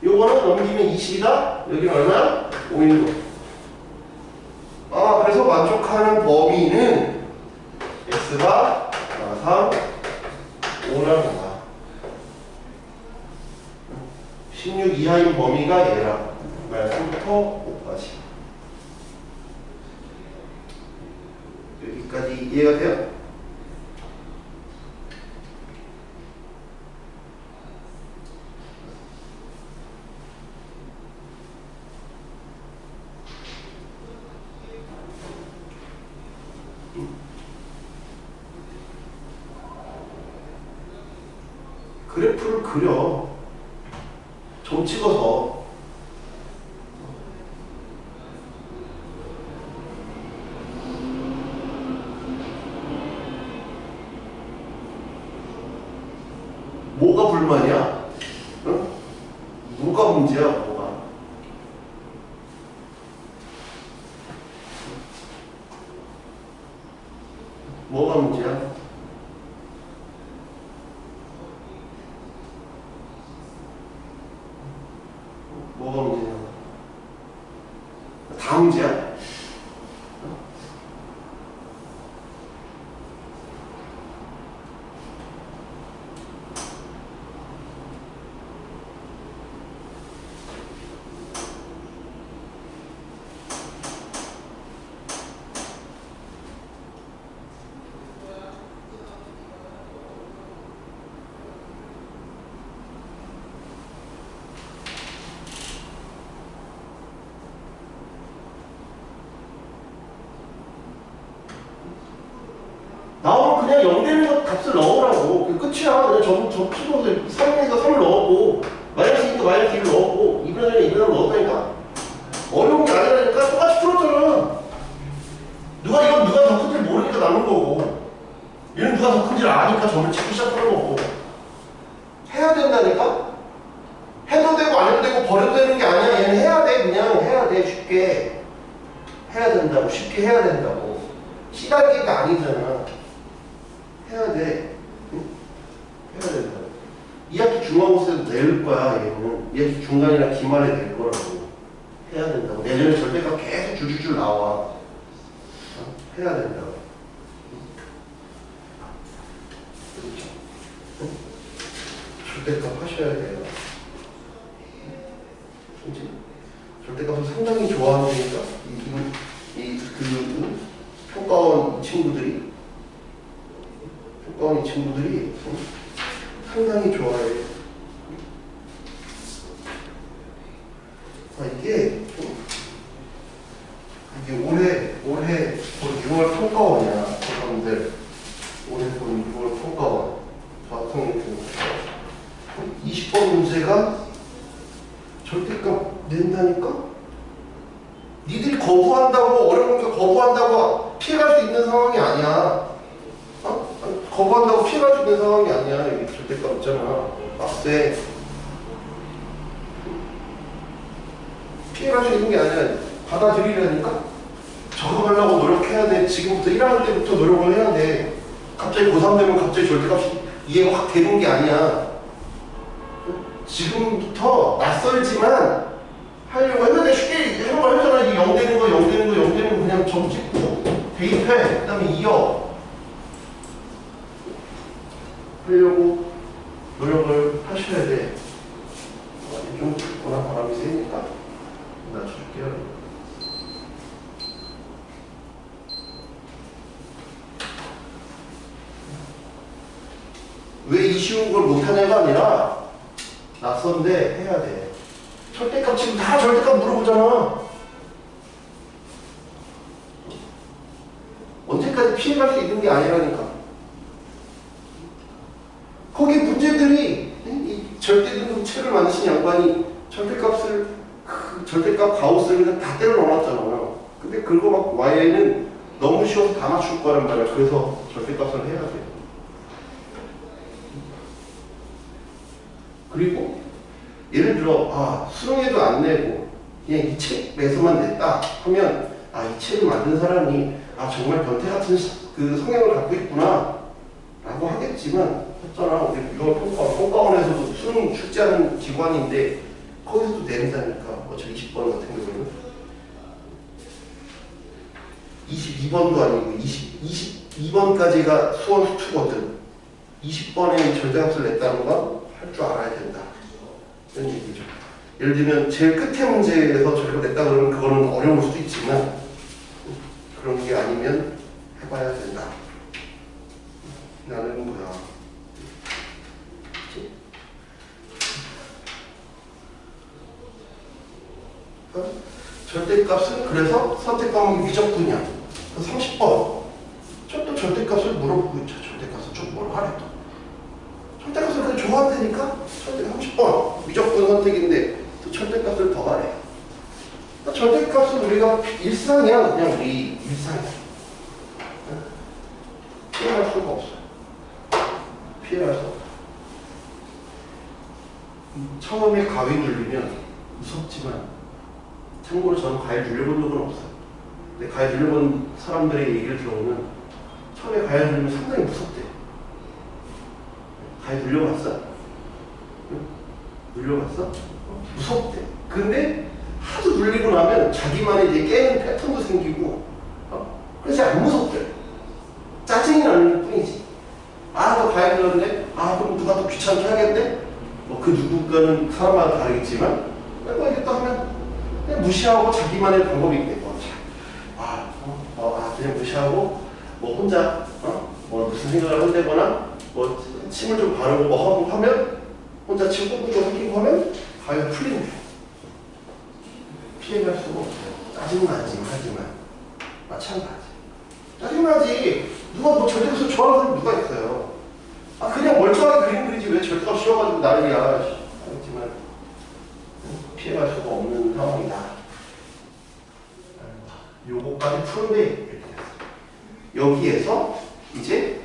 요거는 넘기면 20이다. 여기는 얼마야? 5인도. 아, 그래서 만족하는 범위는 x가 3, 5라는 거야. 16 이하인 범위가 얘라. 마이너스 3부터 5까지. 여기까지 이해가 돼요? 그래프를 그려. 점 찍어서. 뭐가 불만이야? 응? 뭐가 문제야, 뭐가? 뭐가 문제야? 뭐가 문제냐? 다 문제야? 나오면 그냥 0 되는 것 값을 넣으라고. 그게 끝이야. 그냥 점 찍어서 3이니까 3을 넣었고, 마이너스 2니까 마이너스 2를 넣었고, 2분의 1에 2분의 1을 넣었다니까? 어려운 게 아니라니까? 똑같이 풀었잖아. 이건 누가 더 큰지 모르니까 남은 거고, 얘는 누가 더 큰지를 아니까 점을 치기 시작하는 거고. 해야 된다니까? 해도 되고 안 해도 되고 버려도 되는 게 아니야. 얘는 해야 돼. 그냥 해야 돼. 쉽게. 해야 된다고. 쉽게 해야 된다고. 시달기가 아니잖아. 해야 돼. 응? 해야 된다. 2학기 중간고사에도 낼 거야, 얘는. 2학기 중간이나 기말에 낼 거라고. 해야 된다고. 내년에 절대가 계속 줄줄줄 나와. 어? 해야 된다고. 그렇죠. 응? 절대값 하셔야 돼요. 그치? 절대값을 상당히 좋아한다니까 평가원 친구들이 상당히 좋아해. 이게 올해 본 6월 평가원이야. 여러분들 올해 본 6월 평가원 저학생 20번 문제가 절대값 낸다니까? 니들이 거부한다고 어려운 게 거부한다고 피해갈 수 있는 상황이 아니야. 거부한다고 피해갈 수 있는 상황이 아니야. 여기 절대값 있잖아. 빡세. 피해갈 수 있는 게 아니라 받아들이려니까 적응하려고 노력해야 돼. 지금부터 1학년 때부터 노력을 해야 돼. 갑자기 고3 되면 갑자기 절대값이 이해가 확 되는 게 아니야. 지금부터 낯설지만 하려고 했는데 쉽게 한 번 했잖아. 이 0 되는 거 0 되는 거 0 되는 거 그냥 점 찍고 대입해. 그 다음에 이어 하려고 노력을 하셔야 돼. 좀 춥거나 바람이 세니까 낮춰줄게요. 왜 이 쉬운 걸 못하냐가 아니라 낯선데 해야 돼. 절대값 지금 다 절대값 물어보잖아. 언제까지 피해갈 수 있는 게 아니라니까. 거기 문제들이 이 절대등급 책을 만드신 양반이 절대값 가우스를 그냥 다 때려 넣어놨잖아. 근데 그거 막 y는 너무 쉬워서 다 맞출 거란 말이야. 그래서 절대값을 해야 돼. 그리고 예를 들어 수능에도 안 내고 그냥 이 책에서만 냈다 하면 이 책을 만든 사람이 정말 변태 같은 그 성향을 갖고 있구나 라고 하겠지만 했잖아. 우리 이거 평가원에서도 수능 출제하는 기관인데 거기서도 내린다니까. 저 20번 같은 경우는 22번도 아니고 22번까지가 수원 수투거든. 20번에 절대값을 냈다는 건 할 줄 알아야 된다. 이런 얘기죠. 예를 들면 제일 끝에 문제에서 절대값 냈다 그러면 그거는 어려울 수도 있지만 그런 게 아니면 해봐야 된다. 나는 뭐야? 절대값은 그래서 선택 과목이 미적분이야. 30번. 또 절대값을 물어보고 있죠. 절대값을 좀 뭘 하래 또. 절대값을 그냥 좋아한다니까? 절대 30번. 미적분 선택인데 또 절대값을 더 하래. 절대값은 우리가 일상이야. 그냥 우리 일상이야. 피해갈 수가 없어. 피해갈 수 없어. 처음에 가위 눌리면 무섭지만 참고로 저는 가위 눌려본 적은 없어요. 근데 가위 눌려본 사람들의 얘기를 들어보면 처음에 가위 눌리면 상당히 무섭대. 가위 눌려봤어? 응? 눌려봤어? 무섭대. 근데 하도 눌리고 나면 자기만의 이제 깨는 패턴도 생기고 그래서 안 무섭대. 짜증이 나는 뿐이지. 너 가위 눌렀는데 그럼 누가 더 귀찮게 하겠네? 그 누군가는 사람마다 다르겠지만 이게 또 하면 그냥 무시하고 자기만의 방법이 있겠고 그냥 무시하고 혼자 무슨 생각을 한다거나 침을 좀 바르고 하고 하면 혼자 침 꾹꾹 삼키고 하면 가위가 풀린대. 피해갈 수가 없어요. 짜증나지 하지만 마찬가지. 짜증나지. 누가 절대값을 좋아하는 사람이 누가 있어요. 그냥 멀쩡하게 그림 그리지 왜 절대값 쉬워가지고 난리야. 알겠지만 피해갈 수가 없는 상황이다. 요거까지 푸는데 이렇게 됐어요. 여기에서 이제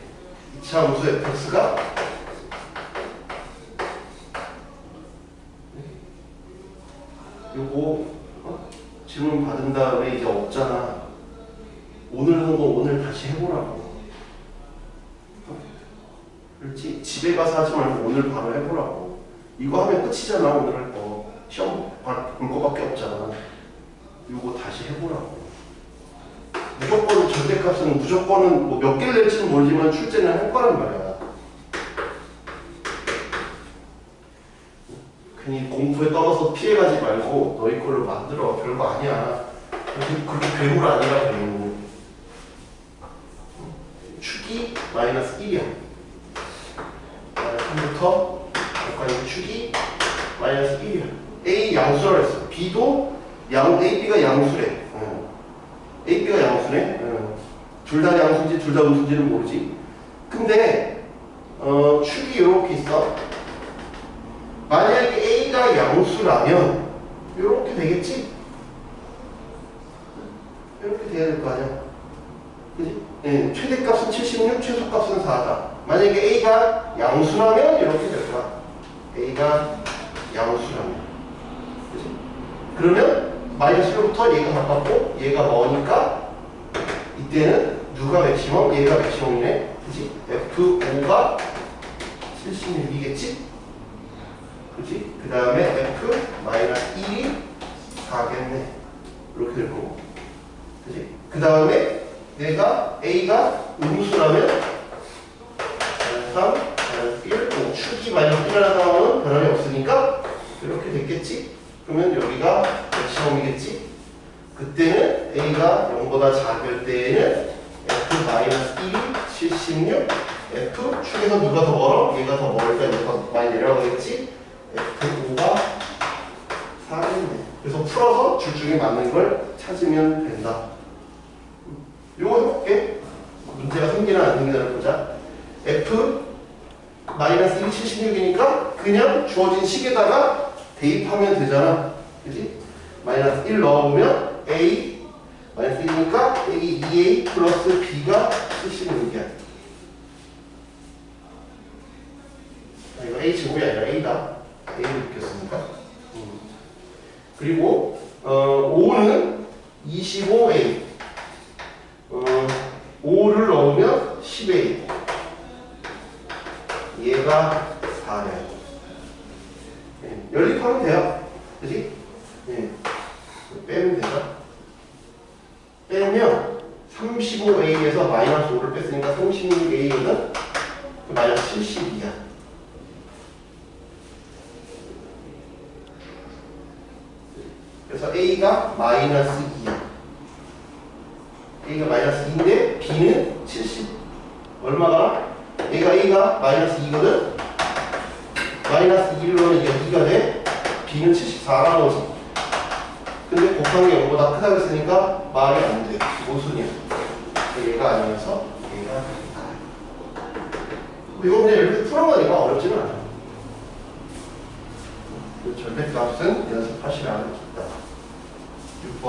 2차 함수 fx가 요거 질문 받은 다음에 이제 없잖아. 오늘 한 거 오늘 다시 해보라고. 그렇지? 집에 가서 하지 말고 오늘 바로 해보라고. 이거 하면 끝이잖아. 오늘 할 거. 시험 볼 거밖에 없잖아. 요거 다시 해보라고. 무조건 절대값은 무조건은 몇 개를 낼지는 모르지만 출제는 할 거란 말이야. 괜히 공부에 떨어서 피해가지 말고 너희 걸로 만들어. 별거 아니야. 그렇게 괴물 아니라 괴물. 축이 마이너스 1이야. 3부터 여기까지 축이 마이너스 1이야. A 양수라 했어. B도 AB가 양수래. AB가 양수네. 둘 다 양수인지 둘 다 음수인지는 모르지. 근데 축이 이렇게 있어. 만약에 A가 양수라면 이렇게 되겠지? 이렇게 돼야 될 거 아니야. 그지? 네, 최대값은 76, 최소값은 4다. 만약에 A가 양수라면 이렇게 될 거야. A가 양수라면. 그지? 그러면 마이너스 1부터 얘가 가깝고 얘가 머니까 이때는 누가 맥시멈? 얘가 맥시멈이네. 그지? F5가 76이겠지? 그지? 그 다음에 F 마이너스 1이 4겠네. 이렇게 될 거고. 그지? 그 다음에 A가 음수라면 3, 1, 축이 마이너스 1이라는 상황은 변함이 없으니까 이렇게 됐겠지? 그러면 여기가 맥시멈이겠지? 그때는 A가 0보다 작을 때에는 F 마이너스 1이 76, F 축에서 누가 더 멀어? 얘가 더 멀으니까 얘가 더 많이 내려가겠지? F5가 4겠네. 그래서 풀어서 줄 중에 맞는 걸 찾으면 된다. 이거 해볼게. 문제가 생기나 안 생기나를 보자. F 마이너스 1이 76이니까 그냥 주어진 식에다가 대입하면 되잖아. 그지? 마이너스 1 넣어보면 A 마이너스 1이니까 A 2A 플러스 B가 76이야. 이거 A 제곱이 아니라 A다. A를 느꼈으니까. 그리고 5는 25A 5를 넣으면 10A 얘가 4네. 연립하면 돼요. 그치? 네. 빼면 되죠? 빼면 35A에서 마이너스 5를 뺐으니까 36A는 마이너스 72야. 그래서 A가 마이너스 2야. A가 마이너스 2인데 B는 70. 얼마가? A가 마이너스 2거든? 마이너스 2를 넣으면 이게 2가 돼. B는 74라는 거지. 근데 곱한 게 0보다 크다고 했으니까 말이 안 돼. 모순이야. 얘가 아니면서 얘가 아니다. 이거 그냥 이렇게 풀어가니까 어렵지는 않아. 절대값은 연습하시라는 있다. 6번.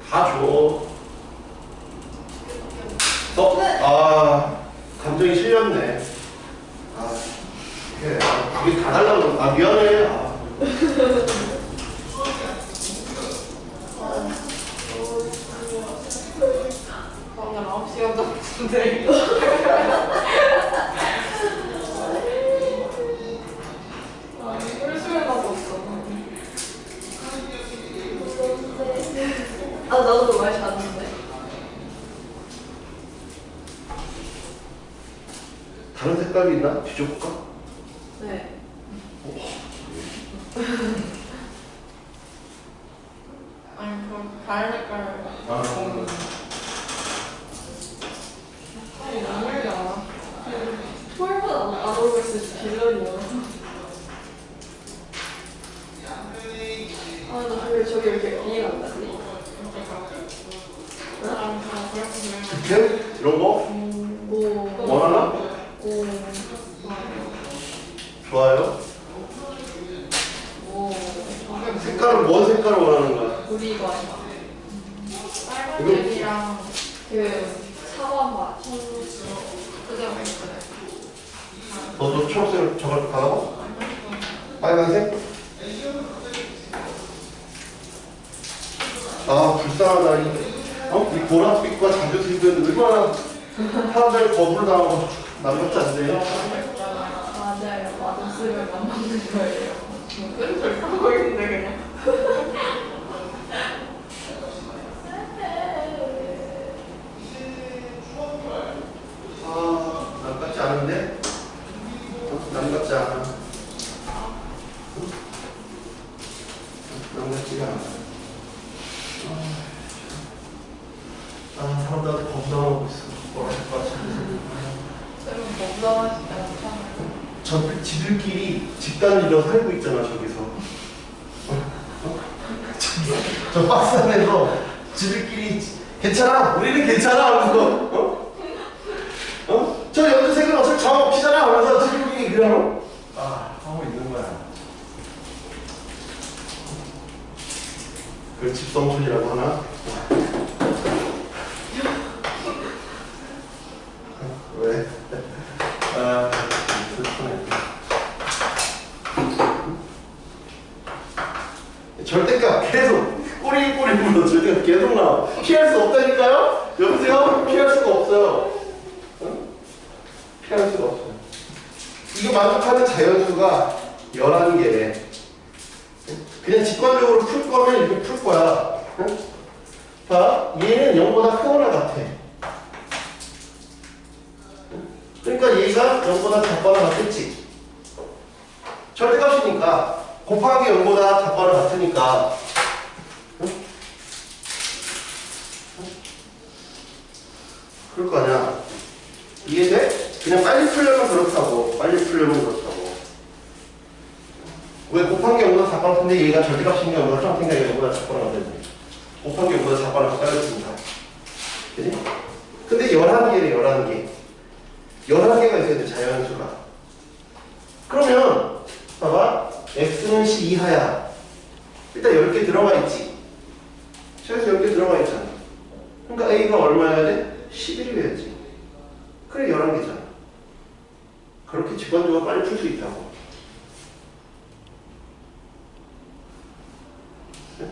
다 줘. 감정이 실렸네. 그래. 우리 다 달라고. 미안해. 오늘 9시간 정도인데 이거. 꿀수면하고 없어. 나도 많이 잤는데. 다른 색깔이 있나? 뒤져볼까? 네. 아니 그럼 다른 색깔. 너무 야. 토요일보다 안 오고 있을 때 빌런이야. 나 저기 이렇게 이해가 안 가지. 득템? 이런 거? 원하나? 좋아요. 색깔은 뭔 색깔을 원하는 거야? 우리 이거 아니야. 빨간색이랑 그 사과맛. 그대로 있어요. 너도 초록색을 저걸 가라고? 빨간색? 불쌍하다. 이 보라빛과 자주색은 얼마나 사람들 거부를 당하고 남같지 않네. 맞아요. 맛없으면 안 먹는 거예요. 그런 소리 하고 있는데 그냥. 않아. 사람들한테 걱정하고 있어. 뭐랄 것 같은데. 쌤은 건강하시지 않잖아요. 저 지들끼리 집단으로 살고 있잖아, 저기서. 저 박스 안에서 지들끼리 괜찮아, 우리는 괜찮아 하면서 저 연두색은 어차피 정 없이잖아 하면서 지들끼리 그냥 하고 있는 거야. 그걸 집성촌이라고 하나? 왜? 절대값 계속 꼬리 물어 절대값 계속 나와. 피할 수 없다니까요? 여보세요? 피할 수가 없어요. 피할 수가 없어요. 이거 만족하는 자연수가 11개래. 그냥 직관적으로 풀 거면 이렇게 풀 거야. 봐, 얘는 0보다 크거나 같아. 그러니까 얘가 0보다 작거나 같겠지. 절대값이니까 곱하기 0보다 작거나 같으니까 그럴 거 아니야. 이해돼? 그냥 빨리 풀려면 그렇다고. 빨리 풀려면 그렇다고. 왜 곱한 게 0보다 작거나 같은데 얘가 절대값인 게 0보다 작으니까 얘가 0보다 작거나 같은데 곱한 게 0보다 작거나 같다였습니다. 그지? 근데 11개래 11개. 11개가 있어야 돼, 자연수가. 그러면 봐봐. x는 10 이하야. 일단 10개 들어가 있지. 최소 10개 들어가 있잖아. 그러니까 a가 얼마여야 돼? 11이어야지. 그래 11개잖아. 그렇게 직관적으로 빨리 풀 수 있다고.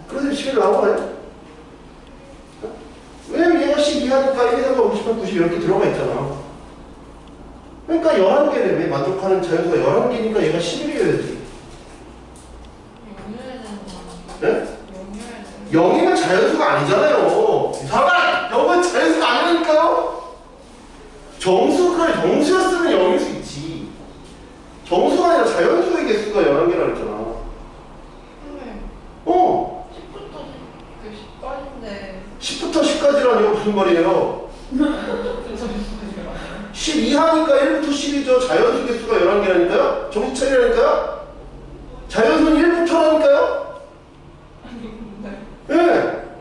그래서 11 나와요. 왜냐면 얘가 10 이하니까 1에다가 50한 90 이렇게 들어가 있잖아. 그러니까 11개래. 왜 만족하는 자연수가 11개니까 얘가 11이어야지. 네? 0이면 자연수가 아니잖아요. 이상아! 0은 자연수가 아니라니까요? 정수였으면 0일 수 있지. 정수가 아니라 자연수의 개수가 11개라 그랬잖아. 어. 10부터 10까지라니요? 무슨 말이에요? 10 이하니까 1부터 10이죠. 자연수 개수가 11개라니까요? 정신 차리라니까요? 자연수는 1부터라니까요? 네.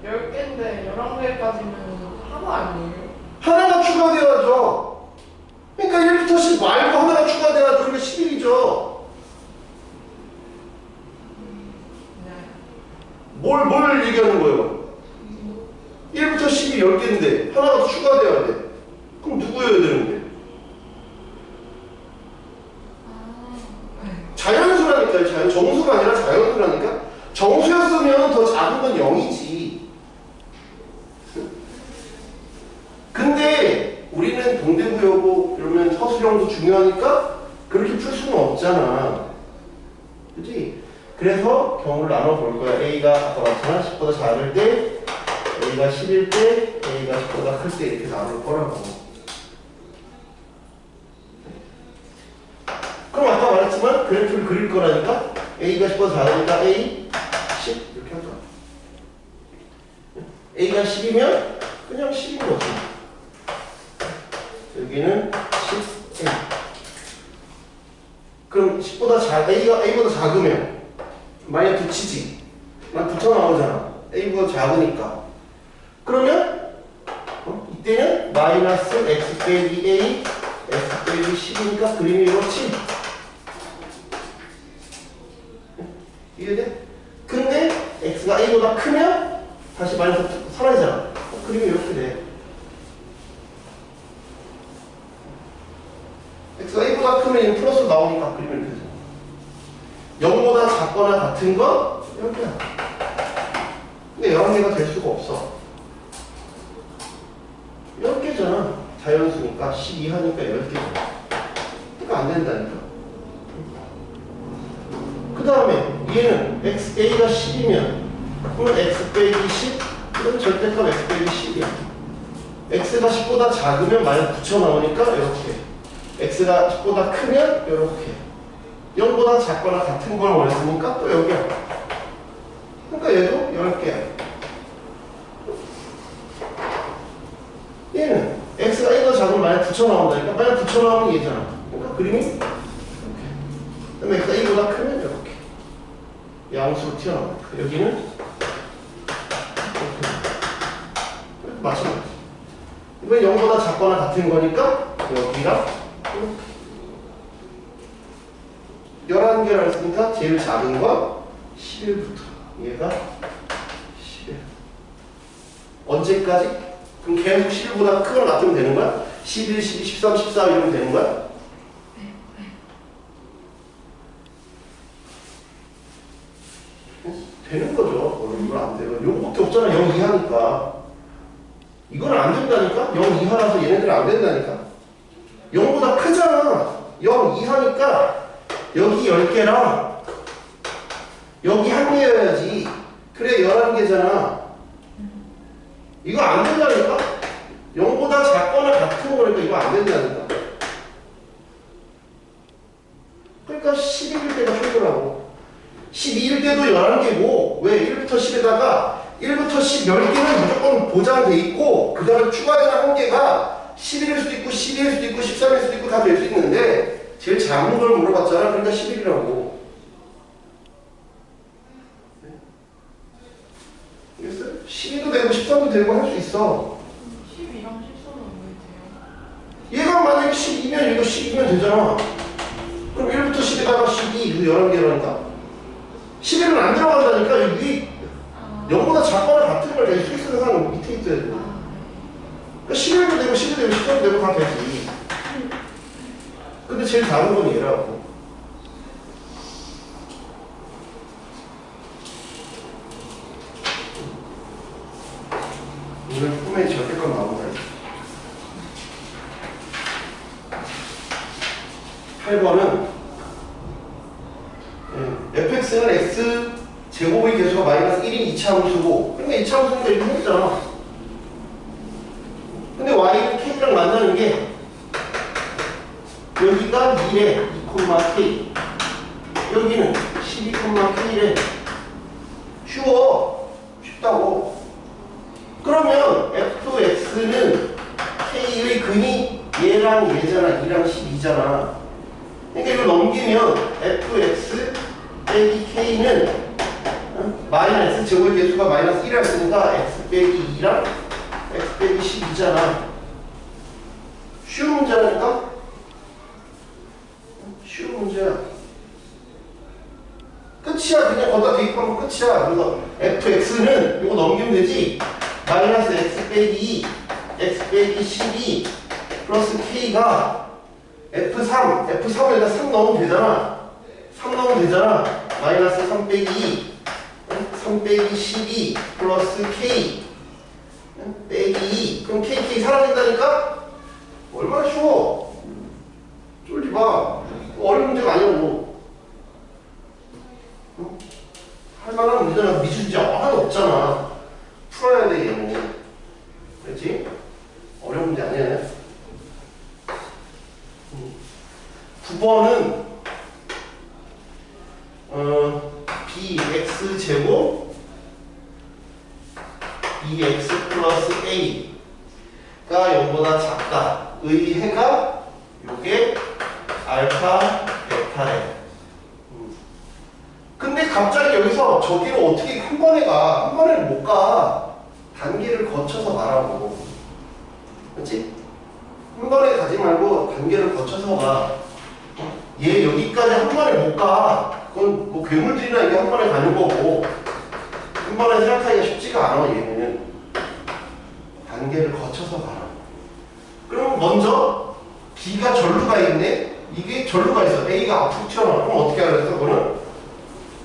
10개인데 11개까지는 하나 아니에요? 하나가 추가되어야죠. 그러니까 1부터 10 말고 하나가 추가되어야죠. 그게 11이죠. 뭘 얘기하는 거예요? 1부터 10이 10개인데 하나가 더 추가되어야 돼. 그럼 누구여야 되는데? 자연수라니까요. 정수가 아니라 자연수라니까. 정수였으면 더 작은 건 0이지. 근데 우리는 동대구여고 그러면 서술형도 중요하니까 그렇게 풀 수는 없잖아. 그치? 그래서 경우를 나눠볼 거야. A가 아까 봤잖아. 10보다 작을 때, A가 10일 때, A가 10보다 클 때 이렇게 나눌 거라고. 그럼 아까 말했지만 그래프를 그릴 거라니까 A가 10보다 작으니까 A 10 이렇게 하자. A가 10이면 그냥 10인 거지. 여기는 10A. 그럼 10보다 A보다 작으면 만약 붙이지. 난 붙여 나오잖아. A보다 작으니까. 그러면 이때는 마이너스 X 빼기 A X 빼기 10이니까 그림이 이렇지. 이해돼? 근데 X가 A보다 크면 다시 마이너스 사라지잖아. 그림이 이렇게 돼. X가 A보다 크면 얘는 플러스 나오니까 그림이 이렇게 되잖아. 0보다 작거나 같은 건 여기야. 근데 11개가 될 수가 없어. 10개잖아. 자연수니까 10 이하니까 10개잖아. 그러니까 안 된다니까. 그 다음에 얘는 A가 10이면 그러면 X 빼기 10 그럼 절대값 X 빼기 10이야. X가 10보다 작으면 마이너스 붙여 나오니까 이렇게. X가 10보다 크면 이렇게. 0보다 작거나 같은 걸 원했으니까 또 여기야. 그러니까 얘도 10개야. 얘는 x가 1더 작으면 만약 9천 나온다니까. 만약 9천 나오면 얘잖아. 그러니까 그림이 이렇게. 그다음에 x가 1보다 크면 이렇게 양수로 튀어나온다. 여기는 이렇게 마찬가지. 이번엔 0보다 작거나 같은 거니까 여기랑 이렇게 11개를 했으니까 제일 작은 건 11부터 얘가 11. 언제까지? 그럼 계속 11보다 크거나 같으면 되는 거야? 11, 12, 13, 14 이러면 되는 거야? 되는 거죠. 이건 안 돼요. 요거밖에 없잖아. 0 이하니까. 이건 안 된다니까? 0 이하라서 얘네들은 안 된다니까? 0보다 크잖아. 0 이하니까 여기 10개랑 여기 1개여야지. 그래 11개잖아. 이거 안 된다니까? 0보다 작거나 같은 거니까 이거 안 된다니까. 그러니까 11일 때가 최고라고. 12일 때도 11개고 왜 1부터 10에다가 1부터 10 10개는 무조건 보장돼 있고 그 다음에 추가되는 1개가 11일 수도 있고 12일 수도 있고 13일 수도 있고 다 될 수 있는데 제일 작은 걸 물어봤잖아. 그러니까 11이라고. 알겠어요? 12도 되고 13도 되고 할 수 있어. 12랑 14는 왜 돼요? 얘가 만약에 12면 이거 12면 되잖아. 그럼 1부터 10에다가 12 이거 11개라니까 11은 안 들어간다니까. 여기 0보다 작거나 같은 걸 낼 수 있는 사람은 밑에 있어야 돼. 그러니까 11도 되고 12도 되고 13도 되고 다 되지. 근데 제일 작은 건 얘라고. 오늘 꿈에 절대값 나온다. 8번은 fx는 x 제곱의 개수가 마이너스 1인 2차 함수고 그러니까 2차 함수니까 이렇게 생겼잖아. 근데 y는 k랑 만나는 게 여기가 2래 2,k 여기는 12,k래. 쉬워. 쉽다고. 그러면 fx는 k의 근이 얘랑 얘잖아. 2랑 12잖아. 그러니까 이걸 넘기면 fx 빼기 k는 마이너스 제곱의 개수가 마이너스 1이라 했으니까 x 빼기 2랑 x 빼기 12잖아. 쉬운 문제라니까? 쉬운 문제야. 끝이야. 그냥 거기다 대입하면 끝이야. 그래서 fx는 이거 넘기면 되지. 마이너스 x 빼기 2 x 빼기 12 플러스 k가 F3에다 3 넣으면 되잖아. 3 넣으면 되잖아. 마이너스 3 빼기 2 3 빼기 12 플러스 K 빼기 2 그럼 KK 사라진다니까? 얼마나 쉬워. 쫄지 마. 어려운 문제가 아니라고. 할 만한 문제는 미술 문제 하나도 없잖아. 풀어야 돼 얘는. 그렇지? 어려운 문제 아니야. 9번은 bx제곱 bx 플러스 a가 0보다 작다. 의 해가 요게 알파 베타래. 근데 갑자기 여기서 저기를 어떻게 한 번에 가? 한 번에 못 가. 단계를 거쳐서 가라고. 그렇지? 한 번에 가지 말고 단계를 거쳐서 가. 얘 여기까지 한 번에 못 가. 그건 뭐 괴물들이나 이게 한 번에 가는 거고 한 번에 생각하기가 쉽지가 않아. 얘는 단계를 거쳐서 가라. 그럼 먼저 B가 절로 가 있네. 이게 절로 가 있어. A가 앞으로 튀어나와. 그럼 어떻게 하라 그랬어? 그거는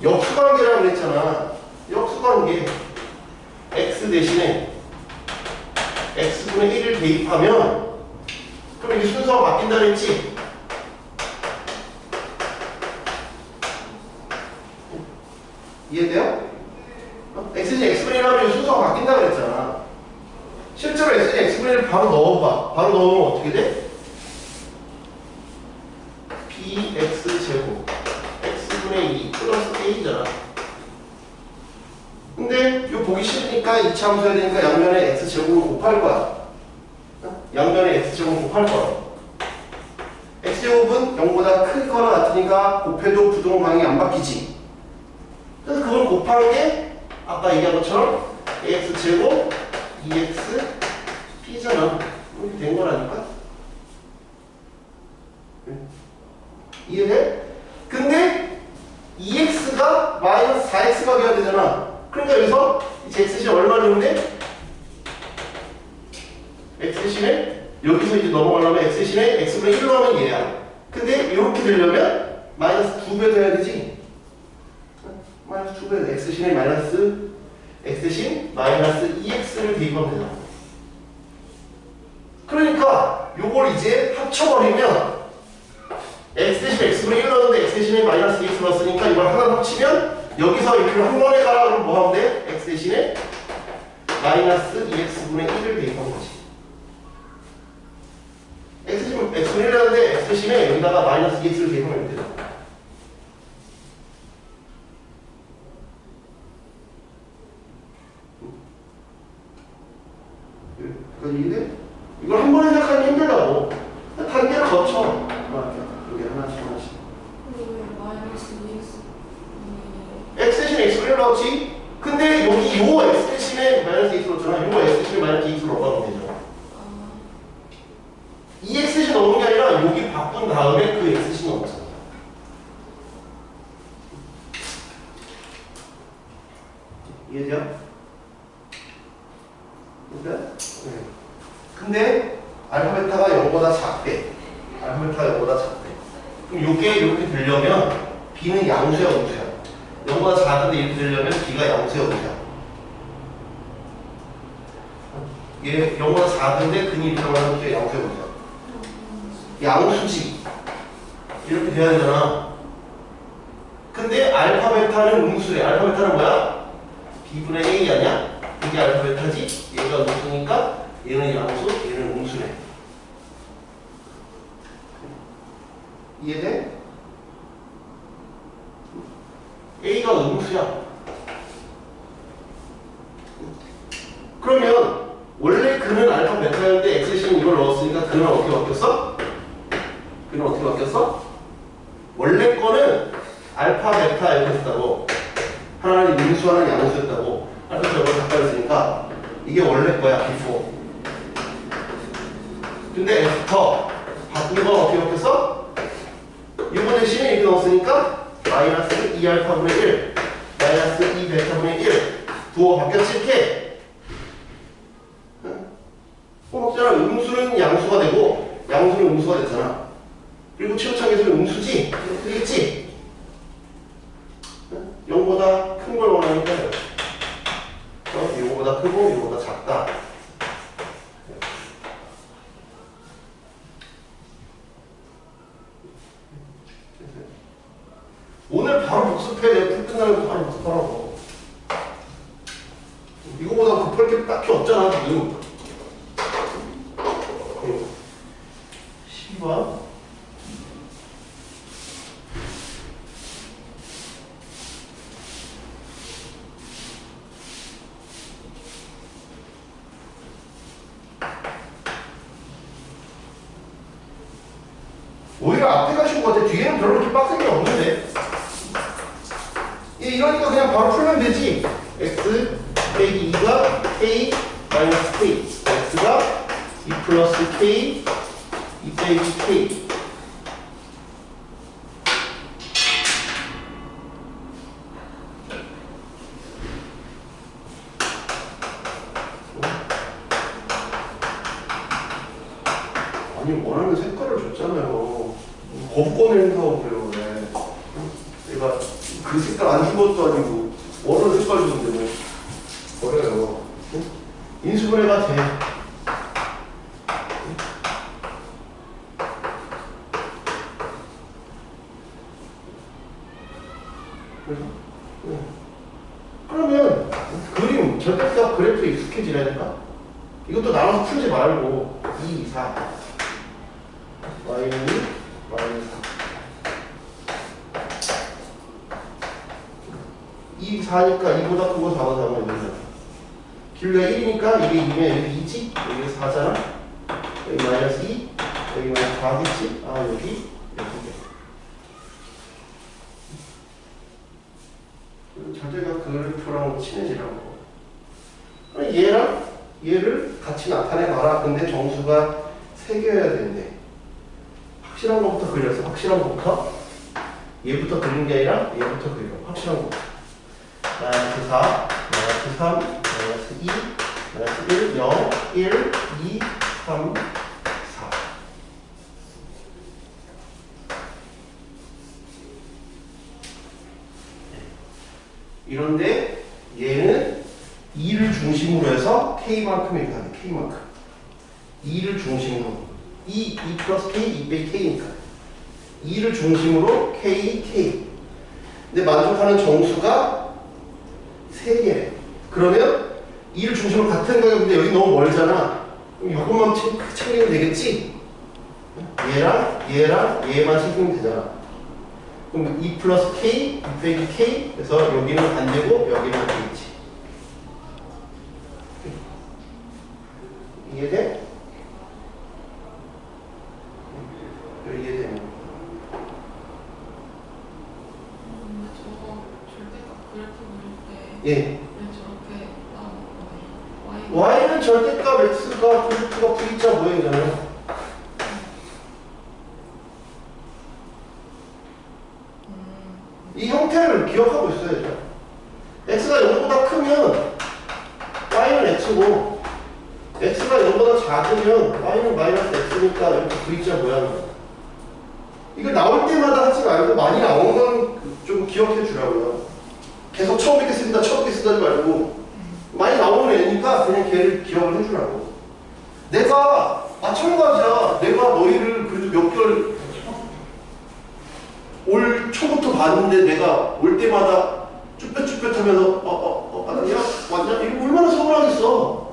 역수관계라고 그랬잖아. 역수관계 X 대신에 X분의 1을 대입하면 그럼 이게 순서가 바뀐다 그랬지? 이해돼요? X는 X분의 1 하면 순서가 바뀐다 그랬잖아. 실제로 X는 X분의 1을 바로 넣어봐. 바로 넣으면 어떻게 돼? BX제곱 X분의 2 플러스 A잖아. 근데 이거 보기 싫으니까 이차 함수 해야 되니까 양면에 x제곱을 곱할 거야. 양면에 x제곱을 곱할 거야. x제곱은 0보다 크거나 같으니까 곱해도 부동 방향이 안 바뀌지. 그래서 그걸 곱하는 게 아까 얘기한 것처럼 ax제곱 2x p잖아. 이렇게 된 거라니까. 이해돼? 근데 2x가 마이너스 4x가 돼야 되잖아. 그러니까 여기서 이제 x신 얼마 넣으면 돼? x신에 여기서 이제 넘어가려면 x신에 x분의 1로 하면 얘야. 근데 이렇게 되려면 마이너스 2배 돼야 되지. 마이너스 2배. x신에 마이너스 x신 마이너스 2x를 대입하면 되잖아. 그러니까 요걸 이제 합쳐버리면 x 대신 x분의 1 넣었는데 x 대신에 마이너스 2x 넣었으니까 이걸 하나 합치면 여기서 이렇게 한 번에 가라 그러면 뭐 하면 돼? x 대신에 마이너스 2x분의 1을 대입한 거지. x분의 1 넣었는데 x 대신에 여기다가 마이너스 2x를 대입하면 되잖아. 이게 이걸 한 번에 생각하기 힘들다고. 단계를 거쳐. 이게 하나씩. 왜 마이너스 2x x 대신 x를 넣었지. 근데 여기 요 x 대신에 마이너스 2x 넣었잖아. 요 x 대신에 마이너스 2x 넣어가면 되죠. 이 x 대신 넣는 게 아니라 여기 바꾼 다음에 그 x 대신 넣었잖아. 이해돼요? 근데 알파베타가 0보다 작대. 알파베타가 0보다 작대. 그럼 요게 이렇게 되려면 b는 양수야, 음수야? 0보다 작은데 이렇게 되려면 b가 양수야, 음수야? 얘 0보다 작은데 근이 이렇게 들어가면 b가 양수야, 음수야? 양수지. 이렇게 돼야 되잖아. 근데 알파베타는 음수래. 알파베타는 뭐야? b분의 a 아니야? 이게 알파베타지? 얘가 음수니까 얘는 양수, 얘는 음수네. 이해돼? A가 음수야. 그러면 원래 그는 알파 베타였는데 X신 이걸 넣었으니까 그는 어떻게 바뀌었어? 그는 어떻게 바뀌었어? 원래 거는 알파 베타 이렇게 했다고. 하나는 음수 하나는 양수였다고. 알파 저걸 바꿔줬으니까 이게 원래 거야, before. 근데 애프터 바꾼 건 어떻게 바뀌었어? 이거 대신에 이렇게 넣었으니까 마이너스 2알파분의 1 마이너스 2베타분의 1 부호가 바뀌었지 이렇게. 맞잖아. 음수는 양수가 되고 양수는 음수가 됐잖아. 그리고 최우창에서는 음수지? 되겠지? 0보다 큰 걸 원하니까요. 이거보다 크고 이거보다 작다. 오늘 바로 복습해. 내가 풀 끝나면 바로 복습하라고. 이거보다 급할 게 딱히 없잖아 지금. 12번. 오히려 앞에 가신 것 같아. 뒤에는 별로 그렇게 빡센 게 없는데. 이러니까 그냥 바로 풀면 되지. x 빼기 2가 k 마이너스 k. x가 2 플러스 k 2 빼기 k. 아니 원하는 색깔을 줬잖아요. 거부권을 행사하고 그래요. 왜? 내가 그 색깔 안 준 것도 아니고 원하는 색깔 줬는데 뭐 버려요. 응? 인수분해가 돼. 그러면 그림 절대값 그래프에 익숙해지라니까. 이것도 나눠서 풀지 말고 2, 4 y는 마이너스 4 2, 4니까 2보다 크고 4보다 작으면 여기잖아. 길이가 1이니까 이게 2면 여기 2지? 여기 4잖아? 여기 마이너스 2? 여기 마이너스 4겠지? 아, 여기? 절대가 그래프랑 친해지라고. 얘랑 얘를 같이 나타내봐라. 근데 정수가 3개여야 되는데 확실한 것부터 그렸어. 확실한 것부터. 얘부터 그리는 게 아니라 얘부터 그려. 확실한 것부터. 마이너스 4, 마이너스 3, 마이너스 2, 마이너스 1, 0, 1, 2, 3, 4. 이런데 얘는 2를 중심으로 해서 K만큼 이렇게 하네. K만큼. 2를 중심으로. 2 플러스 K, 2 빼기 K니까. 2를 중심으로 K, K. 근데 만족하는 정수가 3개. 그러면 2를 중심으로 같은 가격인데 여기 너무 멀잖아. 그럼 이것만 챙기면 되겠지? 얘랑 얘만 챙기면 되잖아. 그럼 2 플러스 K, 2 빼기 K. 그래서 여기는 안 되고 여기는 안 되겠지. 이해돼? 이해되네. 저거 절대값 그래프 그릴 때 예. 왜 저렇게 나오는 거예요? Y는 절대값 X가 그래프가 V자 모양이잖아요. 이 형태를 기억하고 있어야죠. X가 0보다 크면 Y는 X고 X가 0보다 작으면 Y는 마이너스 X니까 이렇게 V자 모양이에요. 이걸 나올 때마다 하지 말고 많이 나온 건 좀 기억해 주라고요. 계속 처음 뵙겠습니다. 처음 뵙겠습니다 하지 말고 많이 나오는 애니까 그냥 걔를 기억을 해주라고. 내가 마찬가지야. 내가 너희를 그래도 몇 개월 올 초부터 봤는데 내가 올 때마다 쭈뼛쭈뼛 하면서 아니야? 왔냐? 이거 얼마나 서운하겠어.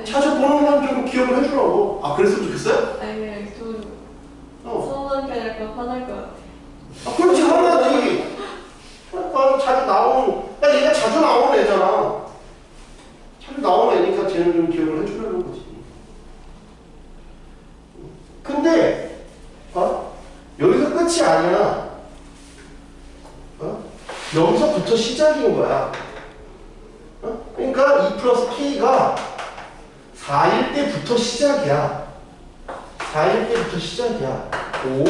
자주 보는 건 좀 기억을 해주라고. 아, 그랬으면 좋겠어요? 아니 좀 서운한 게 아니라 화날 것 같아. 아, 그렇지, 하나지. 그러니까 자주 나오는, 얘가 자주 나오는 애잖아. 자주 나오는 애니까 쟤는 좀 기억을 해주려는 거지. 근데, 여기서 끝이 아니야. 여기서부터 시작인 거야. 그러니까 2 플러스 K가 4일 때부터 시작이야. 4일 때부터 시작이야. 5,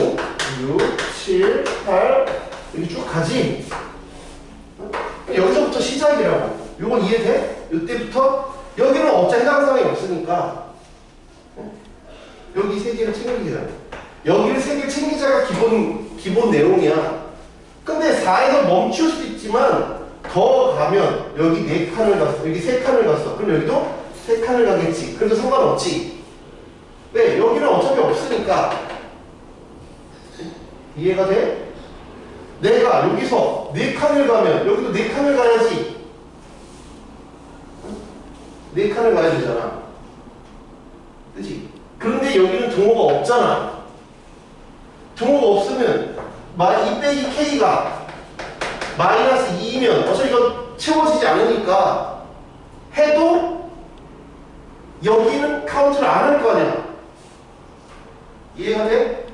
6, 7, 8 이렇게 쭉 가지. 여기서부터 시작이라고. 이건 이해돼? 이때부터 여기는 어차 해당사항이 없으니까 여기 세 개를 챙기잖아. 여기를 세 개 챙기자가 기본 내용이야. 근데 4에서 멈출 수도 있지만 더 가면 여기 4칸을 갔어. 여기 3칸을 갔어. 그럼 여기도 3칸을 가겠지. 그래도 상관없지. 왜? 여기는 어차피 없으니까. 이해가 돼? 내가 여기서 4칸을 가면 여기도 4칸을 가야지. 4칸을 가야 되잖아. 그치? 그런데 여기는 등호가 없잖아. 등호가 없으면 2 빼기 K가 마이너스 2면 어차피 이거 채워지지 않으니까 해도 여기는 카운트를 안 할 거 아니야. 이해가 돼?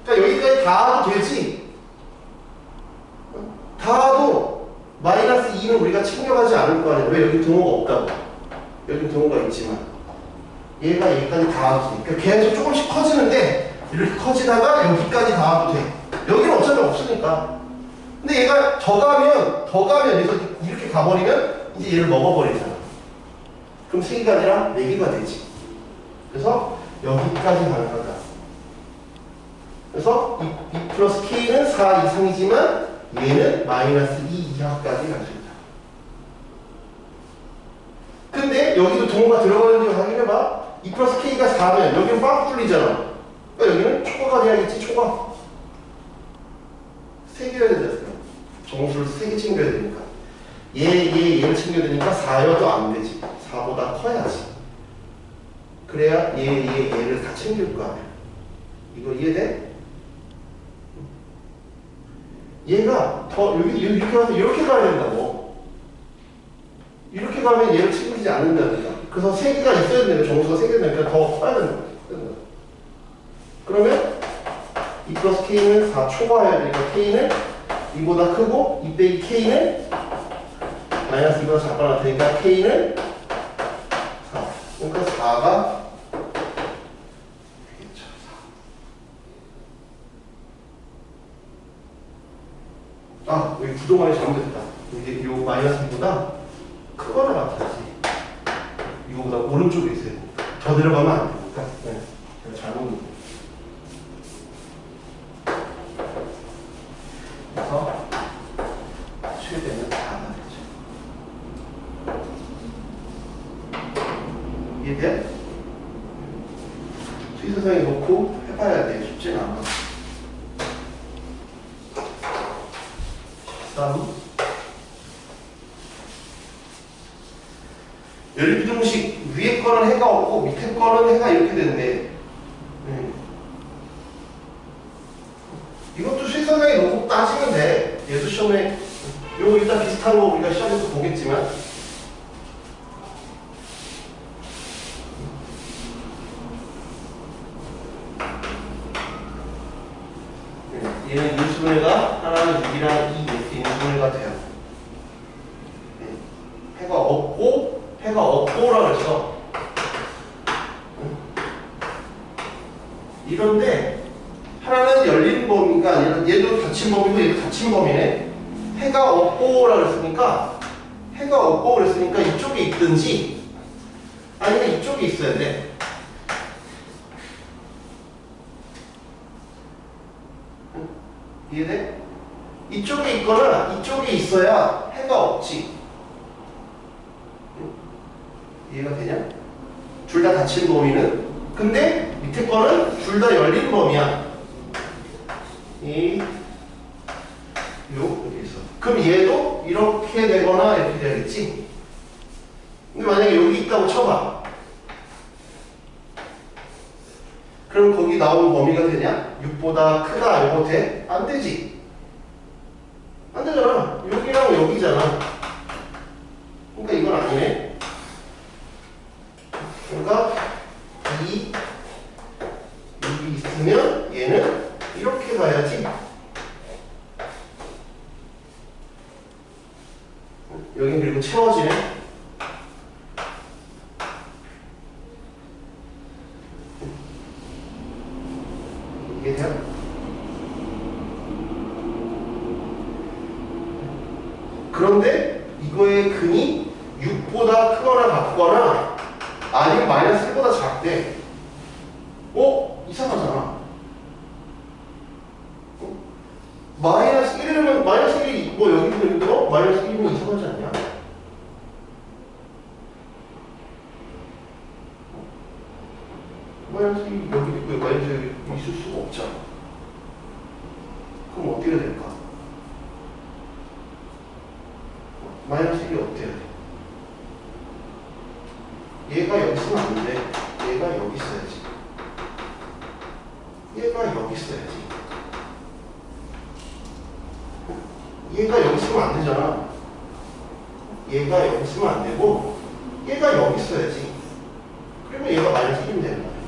그러니까 여기까지 다 해도 되지. 다 해도 마이너스 2는 우리가 챙겨가지 않을 거 아니야. 왜? 여기 등호가 없다고. 여기 등호가 있지만 얘가 여기까지 다 해도 돼. 그러니까 계속 조금씩 커지는데 이렇게 커지다가 여기까지 다 해도 돼. 여기는 어차피 없으니까. 근데 얘가 더 가면 여기서 이렇게 가버리면 이제 얘를 먹어버리잖아. 그럼 3개가 아니라 4개가 되지. 그래서 여기까지 가는 거다. 그래서 2 플러스 K는 4 이상이지만 얘는 마이너스 2 이하까지 갈 수 있다. 근데 여기도 동호가 들어가는지 확인해봐. 2 플러스 K가 4면 여기는 빵 뚫리잖아. 그러니까 여기는 초과가 돼야겠지. 초과. 3개여야 되잖아. 정수를 3개 챙겨야 되니까. 얘를 챙겨야 되니까 4여도 안 되지. 4보다 커야지. 그래야 얘를 다 챙길 거 아니야. 이거 이해돼? 얘가 더 이렇게 가서 이렇게 가야 된다고. 이렇게 가면 얘를 책임지지 않는다니까. 그래서 세 개가 있어야 되는 정수가 세 개가 되니까 더 커야 된다. 그러면 2 플러스 k는 4 초과해야 되니까 k는 2보다 크고 2 빼기 k는 마이너스 2보다 작거나 같으니까 k는 4. 그러니까 4가 되겠죠. 4. 아, 여기 구동안이 잘못됐다. 이게 요 마이너스 2보다 크거나 같아야지. 이거보다 오른쪽에 있어야 돼. 더 내려가면 안 되니까. 네. 제가 잘못. 그래서 최대는 4가 되죠. 이해돼? 수의사상에 놓고 해봐야 돼. 쉽지는 않아. 13. 연립비동식 위에 거는 해가 없고 밑에 거는 해가 이렇게 되는데 이것도 수의사상에 놓고 따지면 돼. 얘도 시험에 요거 일단 비슷한 거 우리가 시험에서 보겠지만 얘는 인수분해가 하나는 6이랑 2 이렇게 인수분해가 돼요. 해가 없고라 그랬어. 이런데 하나는 열린 범위가 아니라 얘도 닫힌 범위고 얘도 닫힌 범위네. 해가 없고라 그랬으니까 이쪽에 있든지 아니면 이쪽에 있어야 돼. 이해돼? 이쪽에 있거나 이쪽에 있어야 해가 없지. 이해가 되냐? 둘 다 닫힌 범위는. 근데 밑에 거는 둘 다 열린 범위야. 이렇게 있어. 그럼 얘도 이렇게 되거나 이렇게 돼야겠지? 근데 만약에 여기 있다고 쳐봐. 그럼 거기 나온 범위가 되냐? 6보다 크다 이거 돼? 안 되지. 안 되잖아. 여기랑 여기잖아. 그러니까 이건 아니네. 그러니까 6이 있으면 얘는 이렇게 가야지. 여긴 그리고 채워지네. 이게 돼요? 그런데 이거의 근이 6보다 크거나 같거나 아니면 마이너스 1보다 작대. 이상하잖아. 마이너스 1이면 마이너스 1이 뭐 여기도 있는데 마이너스 1이면 이상하지 않냐? 마이너스 1이 여기 있고 마이너스 1이 있을 수가 없잖아. 그럼 어떻게 해야 될까? 마이너스 1이 어떻게 해야 돼? 얘가 여기 있으면 안 돼. 얘가 여기 있어야지. 얘가 여기 있어야지. 얘가 여기 있으면 안 되잖아. 얘가 여기 있으면 안 되고 얘가 여기 있어야지. 그러면 얘가 마이너스 1이면 되는 거야.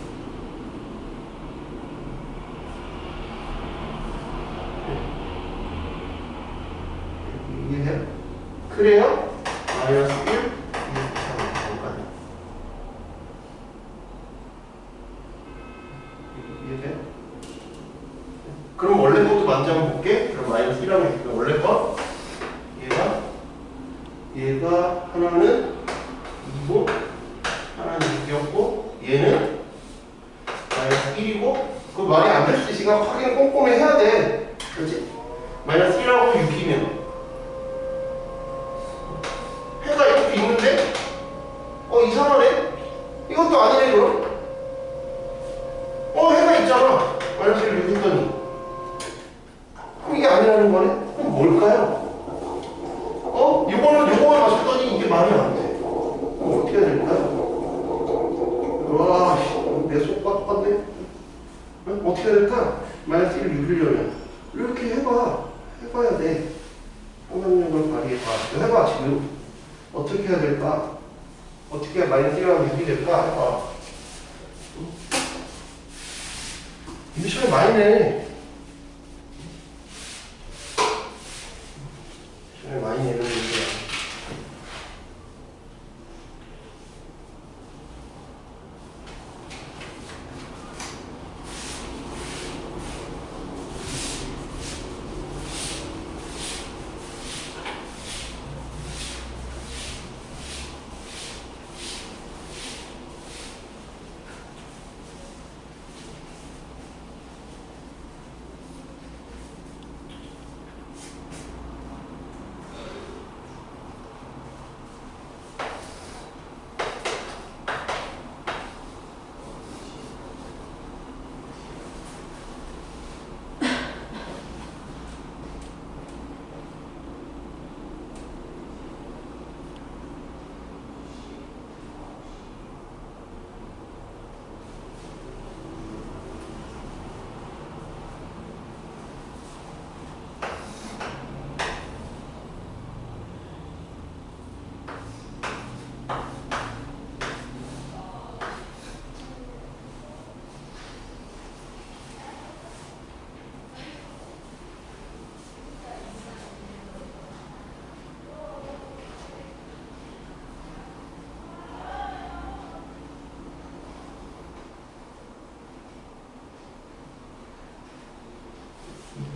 이해돼요? 그래요? 마이너스 1 이렇게 하면 되는 거 아니야? 이해돼요? 그럼 원래 것도 먼저 한번 볼게. 그럼 마이너스 1하고 있으면 원래 것 얘가 하나는 2고 하나는 6이었고 얘는 마이너스 1이고 그 말이 안 될 수 있으니까 확인 꼼꼼히 해야 돼. 그렇지? 마이너스 1하고 6이면 해가 이렇게 있는데 될까? 이거 해봐 지금. 어떻게 해야 될까? 어떻게 해야 마이너스 1하면 6이 될까? 해봐. 이거 시간이 많이 내. 시간이 많이 내는 문제야.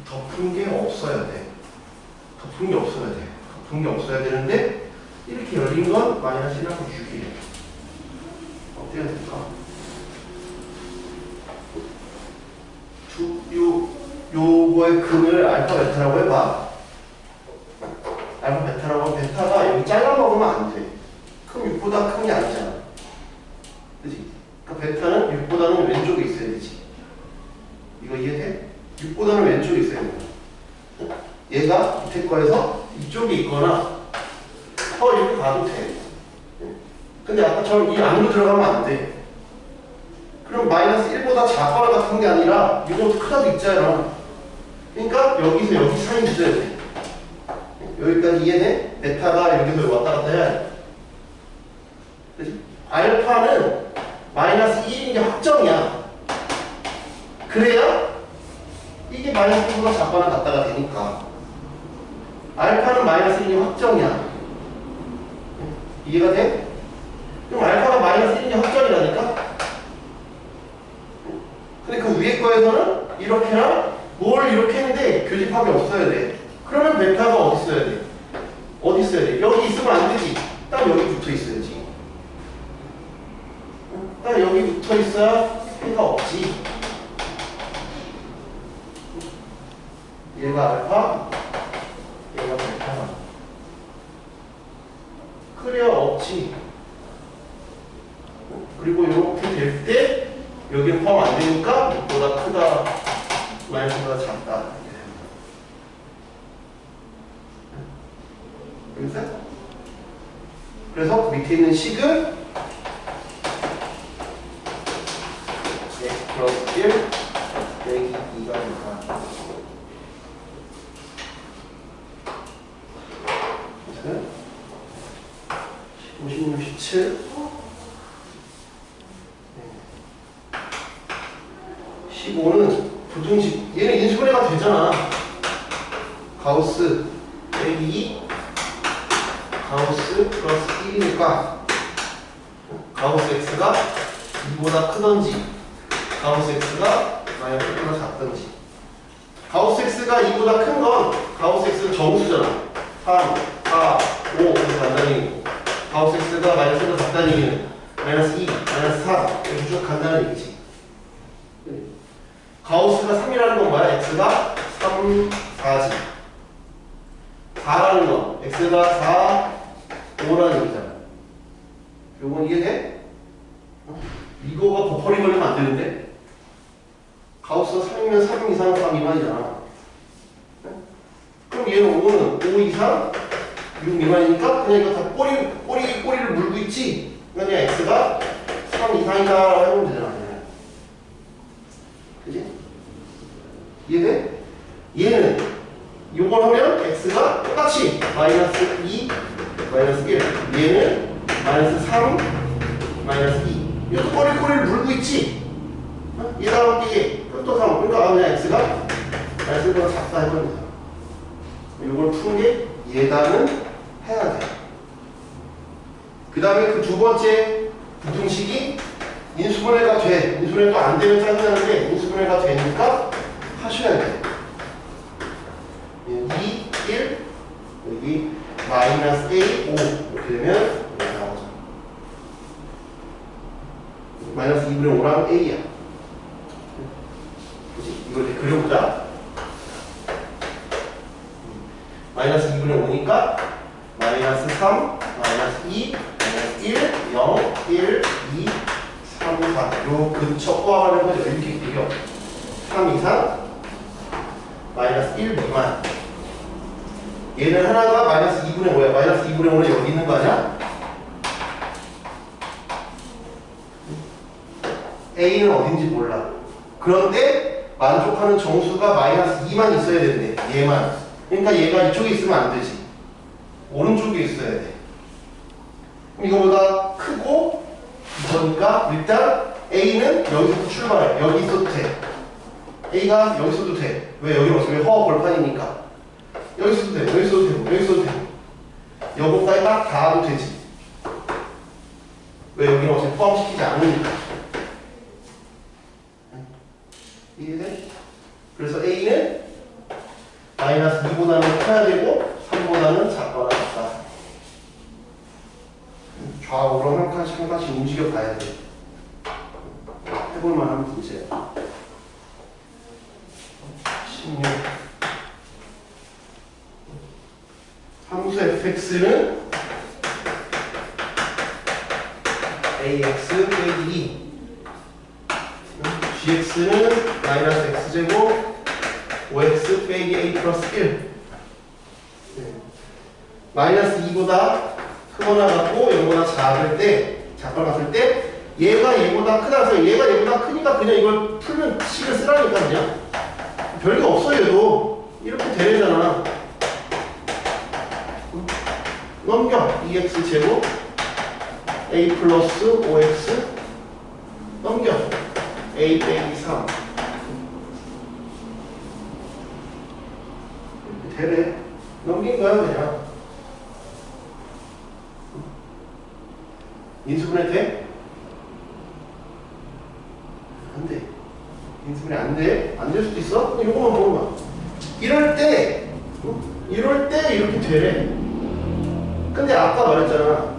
덮은 게 없어야 돼. 덮은 게 없어야 돼. 덮은 게 없어야 되는데 이렇게 열린 건 마이너스 1하고 6이래. 어떻게 해야 될까? 요거의 근을 알파 베타라고 해봐. 알파 베타라고 하면 베타가 여기 잘라 먹으면 안 돼. 그럼 6보다 큰 게 아니잖아. 그치? 그러니까 베타는 6보다는 왼쪽에 있어야 되지. 이거 이해돼? 6보다는 왼쪽에 있어야 돼. 얘가 밑에 거에서 이쪽에 있거나 이렇게 가도 돼. 근데 아까처럼 이 안으로 들어가면 안 돼. 그럼 마이너스 1보다 작거나 같은 게 아니라 이거 크다도 있잖아. 그러니까 여기서 여기 사이 있어야 돼. 여기까지 이해돼? 베타가 여기서 왔다 갔다 해야 돼. 그치? 알파는 마이너스 1인 게 확정이야. 그래야 이게 마이너스 1보다 작거나 같다가 되니까. 알파는 마이너스 1이 확정이야. 이해가 돼? 그럼 알파가 마이너스 1이 확정이라니까? 근데 그 위에 거에서는 이렇게나 뭘 이렇게 했는데 교집합이 없어야 돼. 그러면 베타가 어디 있어야 돼? 어디 있어야 돼? 여기 있으면 안 되지. 딱 여기 붙어 있어야지. 딱 여기 붙어 있어야 해가 없지. 얘가 알파, 얘가 베타가. 그래야 없지. 그리고 이렇게 될 때 여기는 포함 안 되니까 6보다 크다, 마이너스보다 작다. 그래서 그 밑에 있는 식은 플러스 1 빼기 2가 될까. 15, 16, 17 15는 부등식, 얘는 인수분해가 되잖아. 가우스 빼기 2 가우스 플러스 1이니까 가우스 x가 2보다 크던지 가우스 x가 마이너스 1보다 작던지. 가우스 x가 2보다 큰 건 가우스 x는 정수잖아. 3, 4, 5 이렇게 간다는 얘기고, 가우스 x가 마이너스 1보다 작다는 얘기는 마이너스 2, 마이너스 4 이렇게 쭉 간다는 얘기지. 가우스가 3이라는 건 뭐야? x가 3, 4지. 4라는 건 x가 4, 5라는 얘기잖아. 요건 이해돼? 이거가 버퍼링 걸리면 안 되는데? 가우스가 3이면 3 이상, 3 미만이잖아. 그럼 얘는 5는 5 이상, 6 미만이니까 그냥 이거 다 꼬리를 물고 있지? 그러니까 그냥 x가 3 이상이다 해보면 되잖아. 그지? 이해돼? 얘는 요걸 하면 x가 똑같이 마이너스 2, 마이너스 1. 얘는 마이너스 3, 마이너스 2. 이것도 꼬리꼬리를 물고 있지? 얘가 함께 끝도 3. 그러니까 그냥 x가 마이너스 1보다 작다 해버립니다. 이걸 푸는 게 예단은 해야 돼. 그 다음에 그 두 번째 부등식이 인수분해가 돼. 인수분해가 안 되면 짜증나는데 인수분해가 되니까 하셔야 돼. 2, 1, 여기 마이너스 A, 5 이렇게 되면 이렇게 나오죠. 마이너스 2분의 5랑 A야. 그치? 이걸 이렇게 그려보자. 마이너스 2분의 5니까 마이너스 3, 마이너스 2, 마이너스 1, 0, 1, 2, 3, 4. 요 근처 포함하는 거죠. 이렇게 그려. 3 이상, 마이너스 1 미만. 얘는 하나가 마이너스 2분의 5야. 마이너스 2분의 5는 여기 있는 거 아니야? A는 어딘지 몰라. 그런데 만족하는 정수가 마이너스 2만 있어야 되는데 얘만. 그러니까 얘가 이쪽에 있으면 안 되지. 오른쪽에 있어야 돼. 그럼 이거보다 크고 그러니까 일단 A는 여기서부터 출발해. 여기 있어도 돼. A가 여기 있어도 돼. 왜 여기로 왔어? 왜 허허 벌판이니까. 여기 있어도 돼. 여기 있어도 되고 여기 있어도 되고 여기까지 딱 닿아도 되지. 왜 여기는 어차피 포함시키지 않으니까. 이해돼? 그래서 A는 마이너스 2보다는 커야 되고 3보다는 작거나 같다. 좌우로 한 칸씩 한 칸씩 움직여 봐야 돼. 해볼만 하면 문제야. 16. 함수 fx는 ax 빼기 2. gx는 마이너스 x제곱 5x 빼기 a 플러스 1. 마이너스 2보다 크거나 같고 0보다 작을 때, 작거나 같을 때 얘가 얘보다 크다서 얘가 얘보다 크니까 그냥 이걸 풀면 식을 쓰라니까 그냥. 별게 없어 얘도. 이렇게 되잖아. 넘겨. 2x 제곱 a 플러스 5x 넘겨. a 빼기 3 이렇게 되래. 넘긴 거야 그냥. 인수분해 돼? 안 돼. 인수분해 안 돼? 안 될 수도 있어? 이거만 보는 거야. 이럴 때 이렇게 되래. 근데 아까 말했잖아.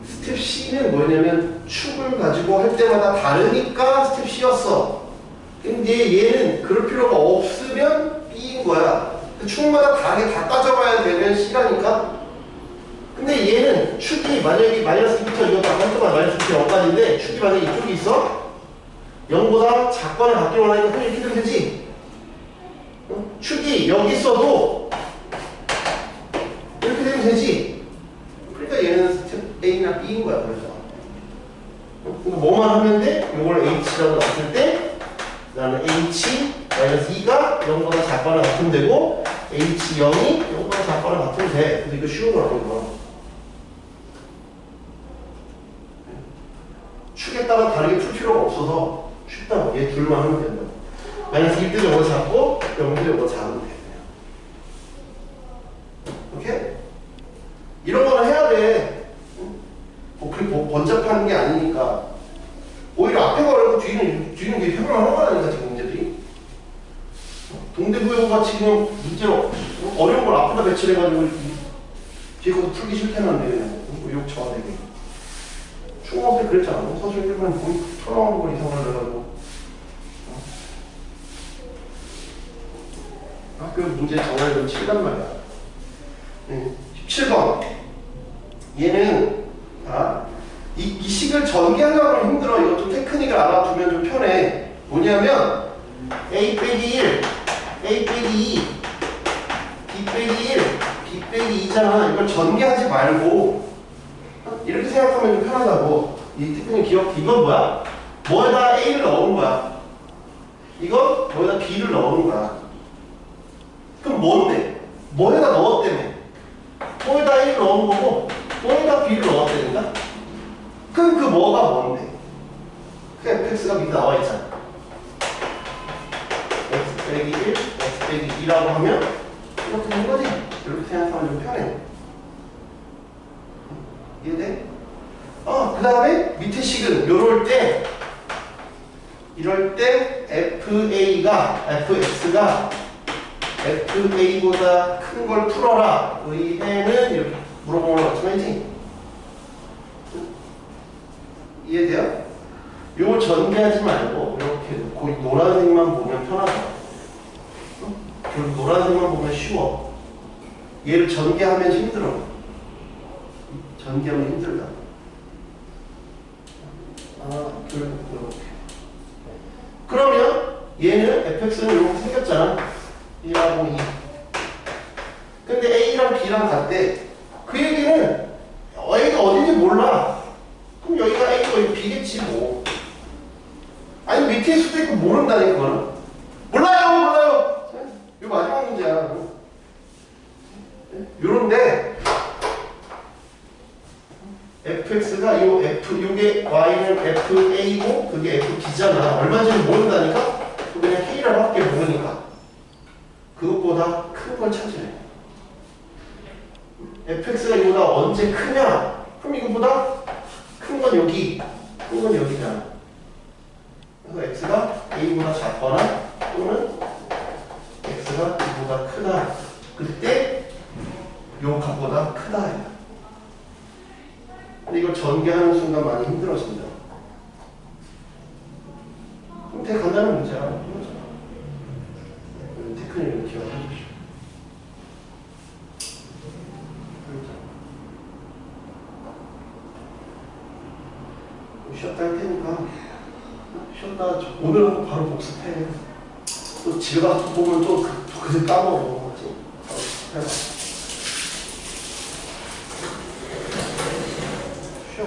스텝 C는 뭐냐면 축을 가지고 할 때마다 다르니까 스텝 C였어. 근데 얘는 그럴 필요가 없으면 B인 거야. 축마다 다르게 다 따져봐야 되면 C라니까. 근데 얘는 축이 만약에 마이너스 2부터 이거 다 한꺼번에 마이너스 2부터 0까지인데 축이 만약에 이쪽이 있어? 0보다 작거나 같기로 원하니까 그냥 이렇게 되면 되지. 축이 여기 있어도 이렇게 되면 되지. 그러니까 얘는 스텝 A나 B인 거야. 그래서 뭐만 하면 돼? 이걸 H라고 놨을 때 나는 H 마이너스 2가 0보다 작거나 같으면 되고 H 0이 0보다 작거나 같으면 돼. 그래서 이거 쉬운 거라고 이거. 축에 따라 다르게 풀 필요가 없어서 쉽다고. 얘 둘만 하면 된다고. 마이너스 1대 저거 작고 0대 저거 작으면 돼. 오케이? 이런 거는 해야 돼. 뭐 그렇게 번잡한 게 아니니까. 오히려 앞에가 어렵고 뒤는 이게 해볼만 한 거라니까 지금 문제들이. 동대구형 같이 그냥 문제로 어려운 걸 앞에다 배치를 해가지고 뒤에 것도 풀기 싫다는데 욕 저하되게. 중학교 때 그랬잖아. 서술 1번 거의 털어놓은 걸 이상을 해가지고. 학교 문제 정말 칠단 말이야. 17번. 얘는 이 식을 전개하려고 하면 힘들어. 이거 좀 테크닉을 알아두면 좀 편해. 뭐냐면 a 빼기 1, a 빼기 2, b 빼기 1, b 빼기 2잖아. 이걸 전개하지 말고 이렇게 생각하면 좀 편하다고. 이 테크닉 기억. 이건 뭐야? 뭐에다 a를 넣은 거야. 이건 뭐에다 b를 넣은 거야. 그럼 뭔데? 뭐에다 넣었다며? 여기다 A를 넣은 거고 여기다 B를 넣어야 되는가? 그럼 그 뭐가 뭔데? 그 fx가 밑에 나와 있잖아. x 빼기 1, x 빼기 2라고 하면 이렇게 된 거지. 이렇게 생각하면 좀 편해. 이해돼? 그 다음에 밑에 식은 이럴 때 fx가 fa보다 큰 걸 풀어라. 의해는 이렇게 물어보는 거 마찬가지지? 이해돼요? 요거 전개하지 말고 이렇게 놓고 노란색만 보면 편하다. 결국 노란색만 보면 쉬워. 얘를 전개하면 힘들어. 전개하면 힘들다. 이렇게. 그러면 얘는 fx는 이렇게 생겼잖아. 1하고 2. 근데 a랑 b랑 같대. 그 얘기는 a가 어딘지 몰라. 그럼 여기가 a고 여기 b겠지 뭐. 아니 밑에 수도 있고 모른다니까 그거는. 몰라요. 이거 마지막 문제야. 요런데 fx가 요게 y는 fa고 그게 fb잖아. 얼마인지 모른다니까? 그냥 k라고 할게 모르니까. 그것보다 큰 걸 찾으래. fx가 이거보다 언제 크냐? 그럼 이거보다 큰 건 여기, 큰 건 여기잖아. 그래서 x가 a보다 작거나 또는 x가 b보다 크다. 그때 요 값보다 크다. 근데 이걸 전개하는 순간 많이 힘들어진다. 그럼 되게 간단한 문제야. 테크닉을 기억해 주십시오. 쉬었다 할 테니까 쉬었다 오늘은 바로 복습해. 또 집에 가서 보면 또 그새 까먹어. 해봐. 쉬어.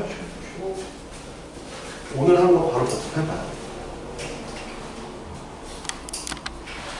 오늘 한 거 바로 복습해봐요.